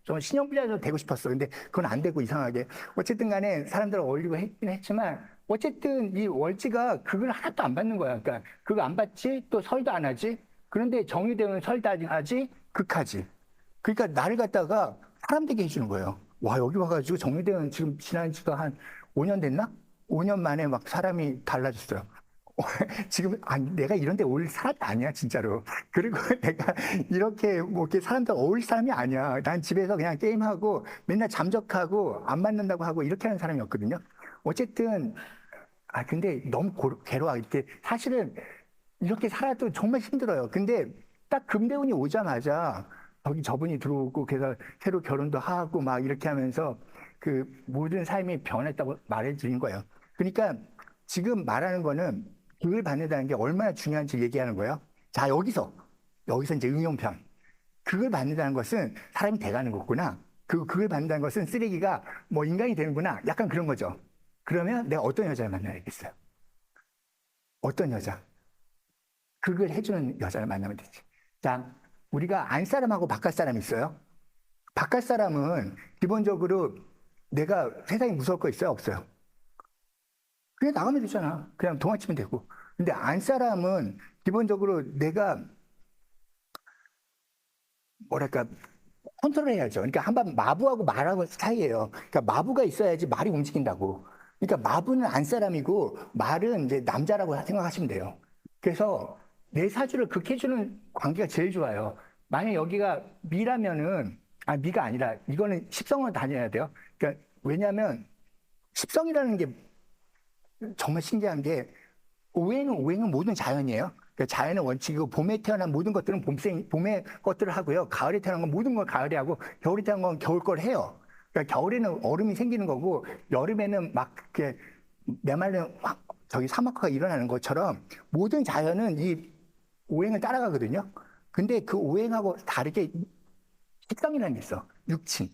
좀 신용부자도 되고 싶었어. 근데 그건 안 되고 이상하게. 어쨌든 간에 사람들 어울리고 했긴 했지만 어쨌든 이 월지가 그걸 하나도 안 받는 거야. 그러니까 그거 안 받지 또 설도 안 하지. 그런데 정유되면 설도 하지 극하지. 그러니까 나를 갖다가 사람 되게 해주는 거예요. 와, 여기 와가지고 정리대원 지금 지난 지가 한 5년 됐나? 5년 만에 막 사람이 달라졌어요. 지금 내가 이런 데 어울릴 사람이 아니야, 진짜로. 그리고 내가 이렇게 뭐 이렇게 사람들 어울릴 사람이 아니야. 난 집에서 그냥 게임하고 맨날 잠적하고 안 만난다고 하고 이렇게 하는 사람이었거든요. 어쨌든 근데 너무 괴로워. 이렇게 사실은 이렇게 살아도 정말 힘들어요. 근데 딱 금대운이 오자마자 저분이 들어오고 그래서 새로 결혼도 하고 막 이렇게 하면서 그 모든 삶이 변했다고 말해 드린 거예요. 그러니까 지금 말하는 거는 그걸 받는다는 게 얼마나 중요한지 얘기하는 거예요. 자, 여기서 이제 응용편. 그걸 받는다는 것은 사람이 돼가는 거구나. 그걸 받는다는 것은 쓰레기가 뭐 인간이 되는구나. 약간 그런 거죠. 그러면 내가 어떤 여자를 만나야겠어요? 어떤 여자? 그걸 해주는 여자를 만나면 되지. 자, 우리가 안 사람하고 바깥 사람이 있어요. 바깥 사람은 기본적으로 내가 세상에 무서울 거 있어요? 없어요? 그냥 나가면 되잖아. 그냥 도망치면 되고. 근데 안 사람은 기본적으로 내가 뭐랄까 컨트롤해야죠. 그러니까 한번 마부하고 말하고 사이예요. 그러니까 마부가 있어야지 말이 움직인다고. 그러니까 마부는 안 사람이고 말은 이제 남자라고 생각하시면 돼요. 그래서 내 사주를 극해주는 관계가 제일 좋아요. 만약 여기가 미라면은 미가 아니라 이거는 십성으로 다녀야 돼요. 그러니까 왜냐하면 십성이라는 게 정말 신기한 게 오행은 모든 자연이에요. 그러니까 자연의 원칙이고 봄에 태어난 모든 것들은 봄의 것들을 하고요. 가을에 태어난 건 모든 걸 가을에 하고 겨울에 태어난 건 겨울 걸 해요. 그러니까 겨울에는 얼음이 생기는 거고 여름에는 막 이렇게 메말른 저기 사막화가 일어나는 것처럼 모든 자연은 이 오행을 따라가거든요. 근데 그 오행하고 다르게 식성이라는 게 있어. 육친.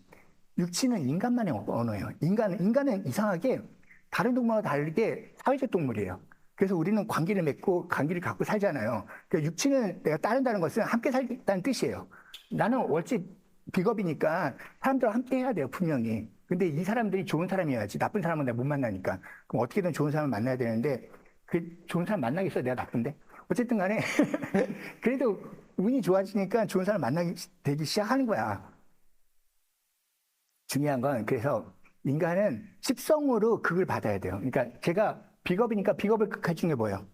육친은 인간만의 언어예요. 인간은 이상하게 다른 동물과 다르게 사회적 동물이에요. 그래서 우리는 관계를 맺고 관계를 갖고 살잖아요. 그러니까 육친을 내가 따른다는 것은 함께 살겠다는 뜻이에요. 나는 어찌 비겁이니까 사람들과 함께 해야 돼요, 분명히. 근데 이 사람들이 좋은 사람이어야지. 나쁜 사람은 내가 못 만나니까. 그럼 어떻게든 좋은 사람을 만나야 되는데 그 좋은 사람 만나겠어? 내가 나쁜데? 어쨌든 간에 그래도 운이 좋아지니까 좋은 사람 만나기 되기 시작하는 거야. 중요한 건 그래서 인간은 십성으로 극을 받아야 돼요. 그러니까 제가 비겁이니까 비겁을 극해준 게 뭐예요?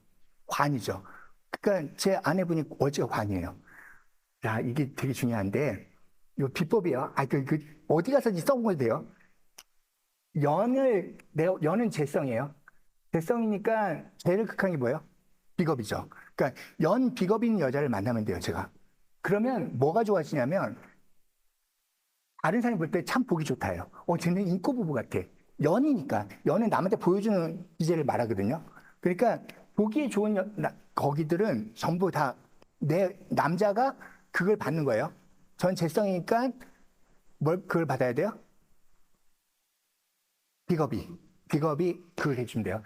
관이죠. 그러니까 제 아내분이 어지가 관이에요. 자, 이게 되게 중요한데 이 비법이에요. 어디 가서든지 써먹어도 돼요. 연은 재성이에요. 재성이니까 죄를 극한 게 뭐예요? 비겁이죠. 그러니까 비겁인 여자를 만나면 돼요, 제가. 그러면 뭐가 좋아지냐면 다른 사람이 볼 때 참 보기 좋다요. 쟤는 인꼬 부부 같아. 연이니까. 연은 남한테 보여주는 기제를 말하거든요. 그러니까 보기에 좋은 거기들은 전부 다 내 남자가 그걸 받는 거예요. 전 재성이니까 그걸 받아야 돼요? 비겁이 그걸 해주면 돼요.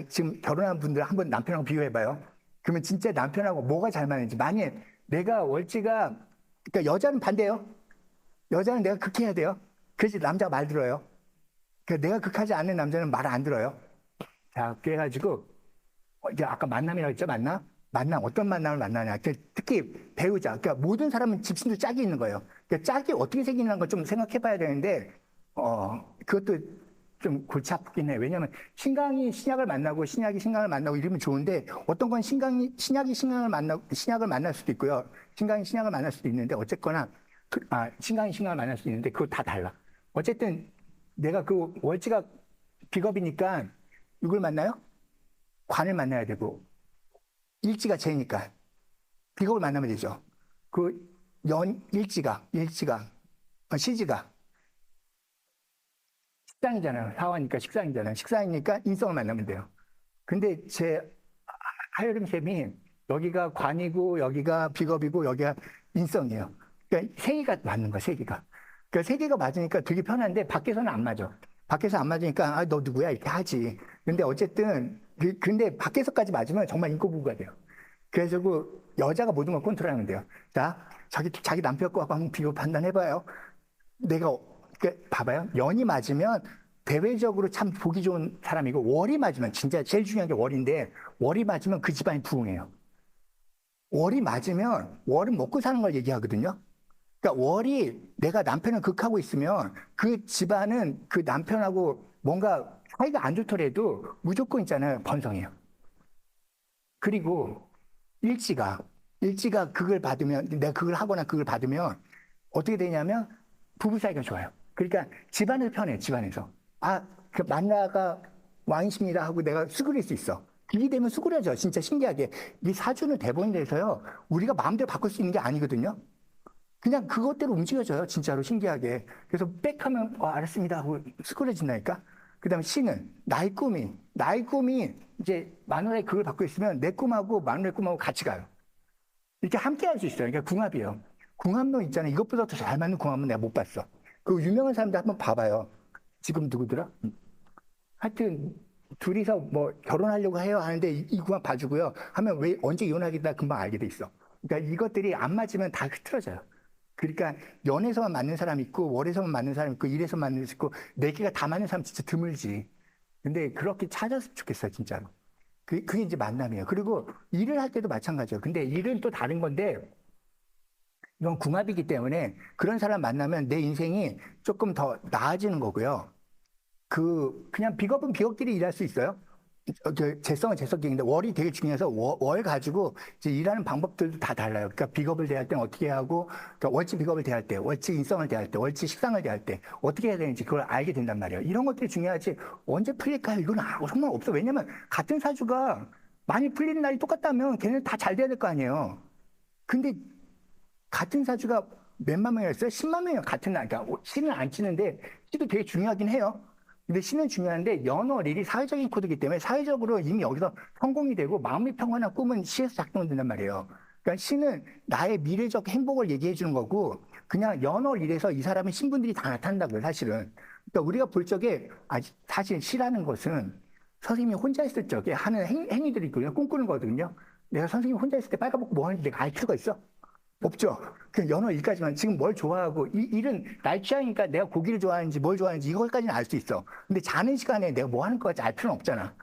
지금 결혼한 분들 한번 남편하고 비교해봐요. 그러면 진짜 남편하고 뭐가 잘 맞는지. 만약 내가 월지가, 그러니까 여자는 반대예요. 여자는 내가 극해야 돼요. 그래서 남자가 말 들어요. 그러니까 내가 극하지 않는 남자는 말 안 들어요. 자, 그래가지고, 이제 아까 만남이라고 했죠? 만남? 어떤 만남을 만나냐. 특히 배우자. 그러니까 모든 사람은 집신도 짝이 있는 거예요. 그러니까 짝이 어떻게 생기는 걸 좀 생각해 봐야 되는데, 그것도 좀 골치 아프긴 해. 왜냐면 신강이 신약을 만나고 신약이 신강을 만나고 이러면 좋은데 어떤 건 신약이 신약을 만날 수도 있고요. 신강이 신약을 만날 수도 있는데 어쨌거나 신강이 신강을 만날 수도 있는데 그거 다 달라. 어쨌든 내가 그 월지가 비겁이니까 누굴 만나요? 관을 만나야 되고 일지가 재니까 비겁을 만나면 되죠. 그 일지가 시지가 식상이잖아요. 사화니까 식상이잖아요. 식상이니까 인성을 만나면 돼요. 근데 제 하여름 쌤이 여기가 관이고 여기가 비겁이고 여기가 인성이에요. 그러니까 세 개가 맞는 거야, 세 개가. 그러니까 세 개가 맞으니까 되게 편한데 밖에서는 안 맞아. 밖에서 안 맞으니까 너 누구야? 이렇게 하지. 근데 어쨌든 근데 밖에서까지 맞으면 정말 인꼬부부가 돼요. 그래서 그 여자가 모든 걸 컨트롤하면 돼요. 자, 자기 남편 거 한번 비교 판단해봐요. 봐봐요. 연이 맞으면 대외적으로 참 보기 좋은 사람이고 월이 맞으면 진짜 제일 중요한 게 월인데 월이 맞으면 그 집안이 부흥해요. 월이 맞으면 월은 먹고 사는 걸 얘기하거든요. 그러니까 월이 내가 남편을 극하고 있으면 그 집안은 그 남편하고 뭔가 사이가 안 좋더라도 무조건 있잖아요. 번성해요. 그리고 일지가, 일지가 그걸 받으면, 내가 그걸 하거나 그걸 받으면 어떻게 되냐면 부부 사이가 좋아요. 그러니까 집안에서 편해, 집안에서. 아, 그 만나가 왕이십니다 하고 내가 수그릴 수 있어. 그게 되면 수그려져. 진짜 신기하게. 이 사주는 대본에 대해서요, 우리가 마음대로 바꿀 수 있는 게 아니거든요. 그냥 그것대로 움직여져요. 진짜로 신기하게. 그래서 빽 하면, 알았습니다 하고 수그려진다니까. 그 다음에 C는 나의 꿈이 이제 마누라의 그걸 받고 있으면 내 꿈하고 마누라의 꿈하고 같이 가요. 이렇게 함께 할 수 있어요. 그러니까 궁합이에요. 궁합론 있잖아요. 이것보다 더 잘 맞는 궁합은 내가 못 봤어. 그 유명한 사람들 한번 봐봐요. 지금 누구더라? 하여튼 둘이서 뭐 결혼하려고 해요 하는데 이 궁합 봐주고요. 하면 왜 언제 이혼하겠다 금방 알게 돼 있어. 그러니까 이것들이 안 맞으면 다 흐트러져요. 그러니까 연에서만 맞는 사람 있고 월에서만 맞는 사람 있고 일에서 맞는 사람 있고 네 개가 다 맞는 사람 진짜 드물지. 근데 그렇게 찾았으면 좋겠어요, 진짜로. 그게 이제 만남이에요. 그리고 일을 할 때도 마찬가지예요. 근데 일은 또 다른 건데 이건 궁합이기 때문에 그런 사람 만나면 내 인생이 조금 더 나아지는 거고요. 그냥 비겁은 비겁끼리 일할 수 있어요. 재성은 재성끼리인데 월이 되게 중요해서 월 가지고 이제 일하는 방법들도 다 달라요. 그러니까 비겁을 대할 때는 어떻게 하고, 그러니까 월치 비겁을 대할 때, 월치 인성을 대할 때, 월치 식상을 대할 때 어떻게 해야 되는지 그걸 알게 된단 말이에요. 이런 것들이 중요하지 언제 풀릴까요? 이건 정말 없어. 왜냐면 같은 사주가 많이 풀리는 날이 똑같다면 걔는 다 잘 돼야 될 거 아니에요. 근데 같은 사주가 몇만 명이었어요? 10만 명이요. 같은 날. 그러니까 신을 안 치는데 시도 되게 중요하긴 해요. 근데 신은 중요한데 연월일이 사회적인 코드이기 때문에 사회적으로 이미 여기서 성공이 되고 마음의 평화나 꿈은 시에서 작동된단 말이에요. 그러니까 신은 나의 미래적 행복을 얘기해 주는 거고 그냥 연월일에서 이 사람의 신분들이 다 나타난다고요, 사실은. 그러니까 우리가 볼 적에 사실 시라는 것은 선생님이 혼자 있을 적에 하는 행위들이 있거든요. 꿈꾸는 거거든요. 내가 선생님 혼자 있을 때 빨가벗고 뭐 하는지 내가 알 필요가 있어? 없죠. 그냥 연어 일까지만 지금 뭘 좋아하고 이 일은 날 취향이니까 내가 고기를 좋아하는지 뭘 좋아하는지 이걸까지는 알 수 있어. 근데 자는 시간에 내가 뭐 하는 거까지 알 필요는 없잖아.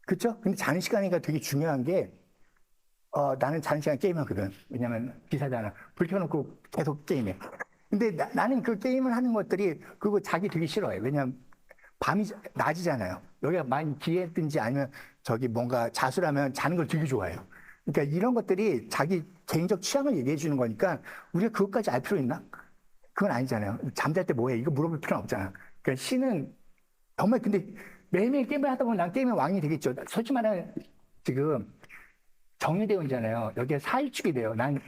그렇죠? 근데 자는 시간이가 되게 중요한 게 나는 자는 시간 게임하거든. 왜냐면 비싸잖아. 불 켜놓고 계속 게임해. 근데 나는 그 게임을 하는 것들이 그거 자기 되게 싫어해. 왜냐면 밤이 낮이잖아요. 여기가 많이 기했든지 아니면 저기 뭔가 자수라면 자는 걸 되게 좋아해요. 그러니까 이런 것들이 자기 개인적 취향을 얘기해 주는 거니까 우리가 그것까지 알 필요 있나? 그건 아니잖아요. 잠잘 때 뭐해? 이거 물어볼 필요는 없잖아. 그러니까 신은 정말 근데 매일매일 게임을 하다 보면 난 게임의 왕이 되겠죠. 솔직히 말하면 지금 정리대원이잖아요. 여기에 사일축이 돼요. 난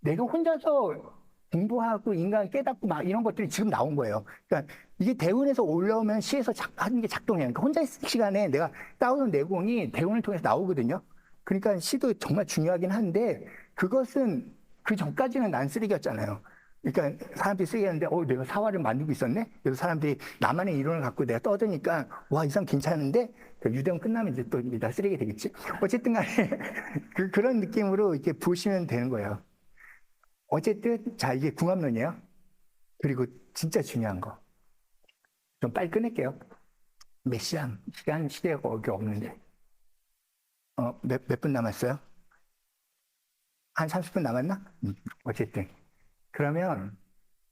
내가 혼자서 공부하고 인간 깨닫고 막 이런 것들이 지금 나온 거예요. 그러니까 이게 대운에서 올라오면 시에서 하는 게 작동해요. 그러니까 혼자 있을 시간에 내가 따오는 내공이 대운을 통해서 나오거든요. 그러니까 시도 정말 중요하긴 한데 그것은 그 전까지는 난 쓰레기였잖아요. 그러니까 사람들이 쓰레기였는데 내가 사활을 만들고 있었네? 그래서 사람들이 나만의 이론을 갖고 내가 떠드니까 와, 이 사람 괜찮은데? 유대원 끝나면 이제 또 나 쓰레기 되겠지? 어쨌든 간에 그런 느낌으로 이렇게 보시면 되는 거예요. 어쨌든 자, 이게 궁합론이에요. 그리고 진짜 중요한 거. 좀 빨리 끝낼게요. 몇 시간 시대가 거기 없는데. 몇 분 남았어요? 한 30분 남았나? 어쨌든. 그러면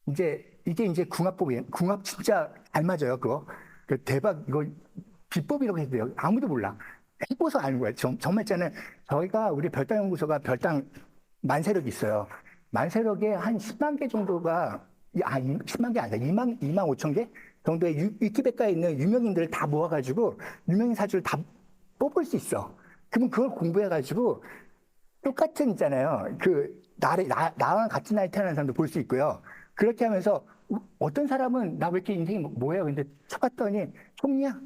이게 이제 궁합법이에요. 궁합 진짜 잘 맞아요, 그거. 대박, 이거 비법이라고 해도 돼요. 아무도 몰라. 해보서 아는 거예요. 정말 있잖아요. 저희가 우리 별당연구소가 별당 만세력이 있어요. 만세력에 한 10만 개 정도가, 10만 개 아니라 2만 5천 개 정도의 위키백과에 있는 유명인들을 다 모아가지고 유명인 사주를 다 뽑을 수 있어. 그러면 그걸 공부해가지고 똑같은 있잖아요. 나랑 같은 나이 태어난 사람도 볼 수 있고요. 그렇게 하면서 어떤 사람은 나 왜 이렇게 인생이 뭐예요? 근데 쳐봤더니 총리야.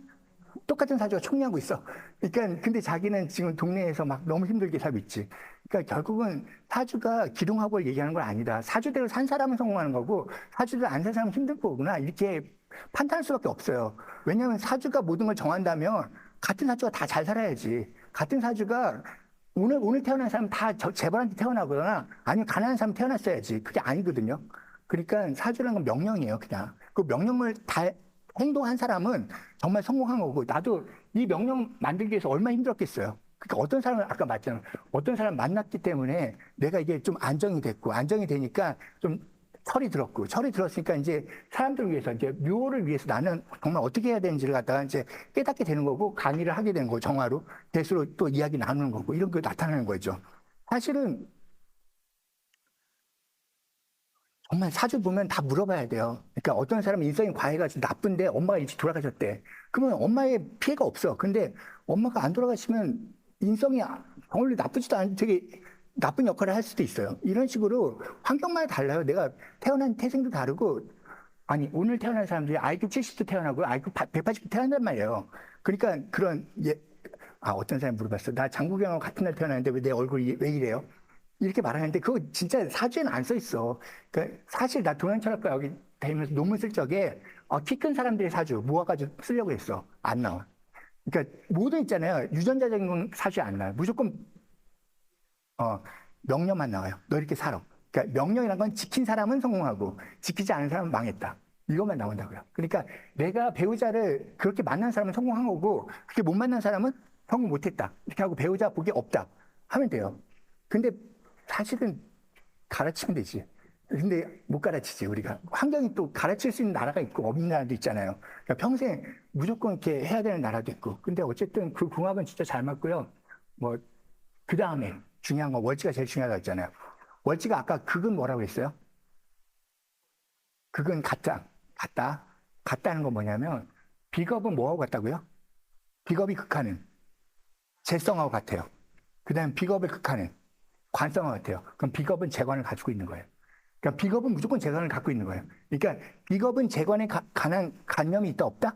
똑같은 사주가 총리하고 있어. 그러니까 근데 자기는 지금 동네에서 막 너무 힘들게 살고 있지. 그러니까 결국은 사주가 기둥학을 얘기하는 건 아니다. 사주대로 산 사람은 성공하는 거고 사주대로 안 산 사람은 힘든 거구나. 이렇게 판단할 수밖에 없어요. 왜냐하면 사주가 모든 걸 정한다면 같은 사주가 다 잘 살아야지. 같은 사주가 오늘 태어난 사람 다 재벌한테 태어나거나 아니면 가난한 사람 태어났어야지. 그게 아니거든요. 그러니까 사주라는 건 명령이에요, 그냥. 그 명령을 다 행동한 사람은 정말 성공한 거고, 나도 이 명령 만들기 위해서 얼마나 힘들었겠어요. 그러니까 어떤 사람을 아까 말했잖아요. 어떤 사람 만났기 때문에 내가 이게 좀 안정이 됐고, 안정이 되니까 좀 철이 들었으니까 이제 사람들을 위해서, 이제 묘를 위해서 나는 정말 어떻게 해야 되는지를 갖다가 이제 깨닫게 되는 거고, 강의를 하게 되는 거고, 정화로. 대수로 또 이야기 나누는 거고, 이런 게 나타나는 거죠. 사실은 정말 사주 보면 다 물어봐야 돼요. 그러니까 어떤 사람은 인성이 과해가지고 나쁜데 엄마가 일찍 돌아가셨대. 그러면 엄마의 피해가 없어. 근데 엄마가 안 돌아가시면 인성이 원래 나쁘지도 않은 되게 나쁜 역할을 할 수도 있어요. 이런 식으로 환경마다 달라요. 내가 태어난 태생도 다르고, 아니, 오늘 태어난 사람들이 IQ 70도 태어나고 IQ 180도 태어난단 말이에요. 그러니까 그런, 어떤 사람이 물어봤어. 나 장국영하고 같은 날 태어났는데 왜 내 얼굴이 왜 이래요? 이렇게 말하는데 그거 진짜 사주에는 안 써 있어. 그러니까 사실 나 동양철학과 여기 다니면서 논문 쓸 적에 키 큰 사람들의 사주 모아가지고 쓰려고 했어. 안 나와. 그러니까 모두 있잖아요. 유전자적인 건 사주에 안 나와요. 무조건 명령만 나와요. 너 이렇게 살아. 그러니까 명령이란 건 지킨 사람은 성공하고 지키지 않은 사람은 망했다. 이것만 나온다고요. 그러니까 내가 배우자를 그렇게 만난 사람은 성공한 거고 그렇게 못 만난 사람은 성공 못했다. 이렇게 하고 배우자 복이 없다 하면 돼요. 근데 사실은 가르치면 되지. 근데 못 가르치지, 우리가. 환경이 또 가르칠 수 있는 나라가 있고 없는 나라도 있잖아요. 그러니까 평생 무조건 이렇게 해야 되는 나라도 있고. 근데 어쨌든 그 궁합은 진짜 잘 맞고요. 뭐, 그 다음에 중요한 건 월지가 제일 중요하다고 했잖아요. 월지가 아까 극은 뭐라고 했어요? 극은 같다. 같다는 건 뭐냐면, 비겁은 뭐하고 같다고요? 비겁이 극하는 재성하고 같아요. 그 다음에 비겁을 극하는 관성하고 같아요. 그럼 비겁은 재관을 가지고 있는 거예요. 그러니까 비겁은 무조건 재관을 갖고 있는 거예요. 그러니까 비겁은 재관에 관한 관념이 있다, 없다?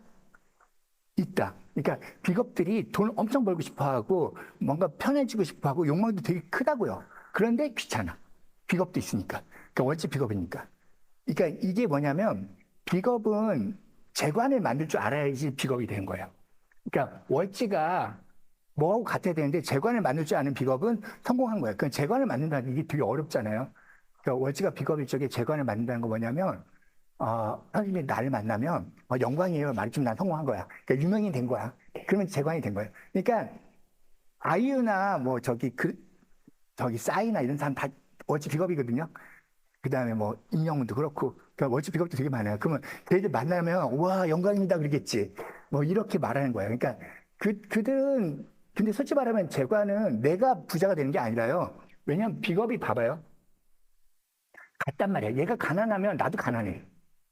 있다. 그러니까 비겁들이 돈 엄청 벌고 싶어 하고 뭔가 편해지고 싶어 하고 욕망도 되게 크다고요. 그런데 귀찮아. 비겁도 있으니까. 그러니까 원체 비겁이니까. 그러니까 이게 뭐냐면 비겁은 재관을 만들 줄 알아야지 비겁이 되는 거예요. 그러니까 월지가 뭐하고 같아야 되는데 재관을 만들 줄 아는 비겁은 성공한 거예요. 그러니까 재관을 만든다는 게 되게 어렵잖아요. 그러니까 월지가 비겁일 적에 재관을 만든다는 거 뭐냐면 선생님이 나를 만나면 영광이에요. 말해주면 난 성공한 거야. 그러니까 유명인 된 거야. 그러면 재관이 된 거예요. 그러니까 아이유나 뭐 저기 싸이나 이런 사람 다 월지 비겁이거든요. 그 다음에 뭐 임영웅도 그렇고 그러니까 월지 비겁도 되게 많아요. 그러면 걔들 만나면 와 영광입니다 그러겠지. 뭐 이렇게 말하는 거예요. 그러니까 그들은 근데 솔직히 말하면 재관은 내가 부자가 되는 게 아니라요. 왜냐면 비겁이 봐봐요. 같단 말이야. 얘가 가난하면 나도 가난해.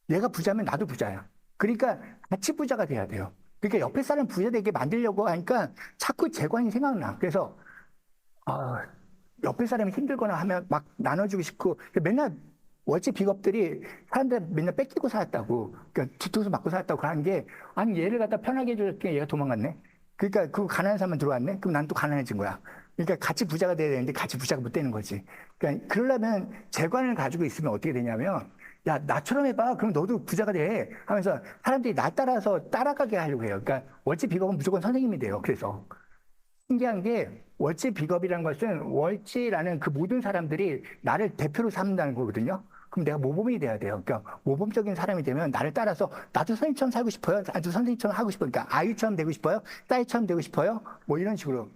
얘가 부자면 나도 부자야. 그러니까 같이 부자가 돼야 돼요. 그러니까 옆에 사람 부자 되게 만들려고 하니까 자꾸 재관이 생각나. 그래서 옆에 사람이 힘들거나 하면 막 나눠주고 싶고 맨날 월지 비겁들이 사람들 맨날 뺏기고 살았다고 그러니까 뒤통수 맞고 살았다고 하는 게 아니 얘를 갖다 편하게 해줄게 얘가 도망갔네. 그러니까 그 가난한 사람만 들어왔네. 그럼 난 또 가난해진 거야. 그러니까 같이 부자가 돼야 되는데 같이 부자가 못 되는 거지. 그러니까 그러려면 재관을 가지고 있으면 어떻게 되냐면 야 나처럼 해봐. 그럼 너도 부자가 돼. 하면서 사람들이 나 따라서 따라가게 하려고 해요. 그러니까 월지 비겁은 무조건 선생님이 돼요. 그래서 신기한 게 월지 비겁이라는 것은 월지라는 그 모든 사람들이 나를 대표로 삼는다는 거거든요. 그럼 내가 모범이 돼야 돼요. 그러니까 모범적인 사람이 되면 나를 따라서 나도 선생님처럼 살고 싶어요. 나도 선생님처럼 하고 싶어요. 그러니까 아이유처럼 되고 싶어요. 싸이처럼 되고 싶어요. 뭐 이런 식으로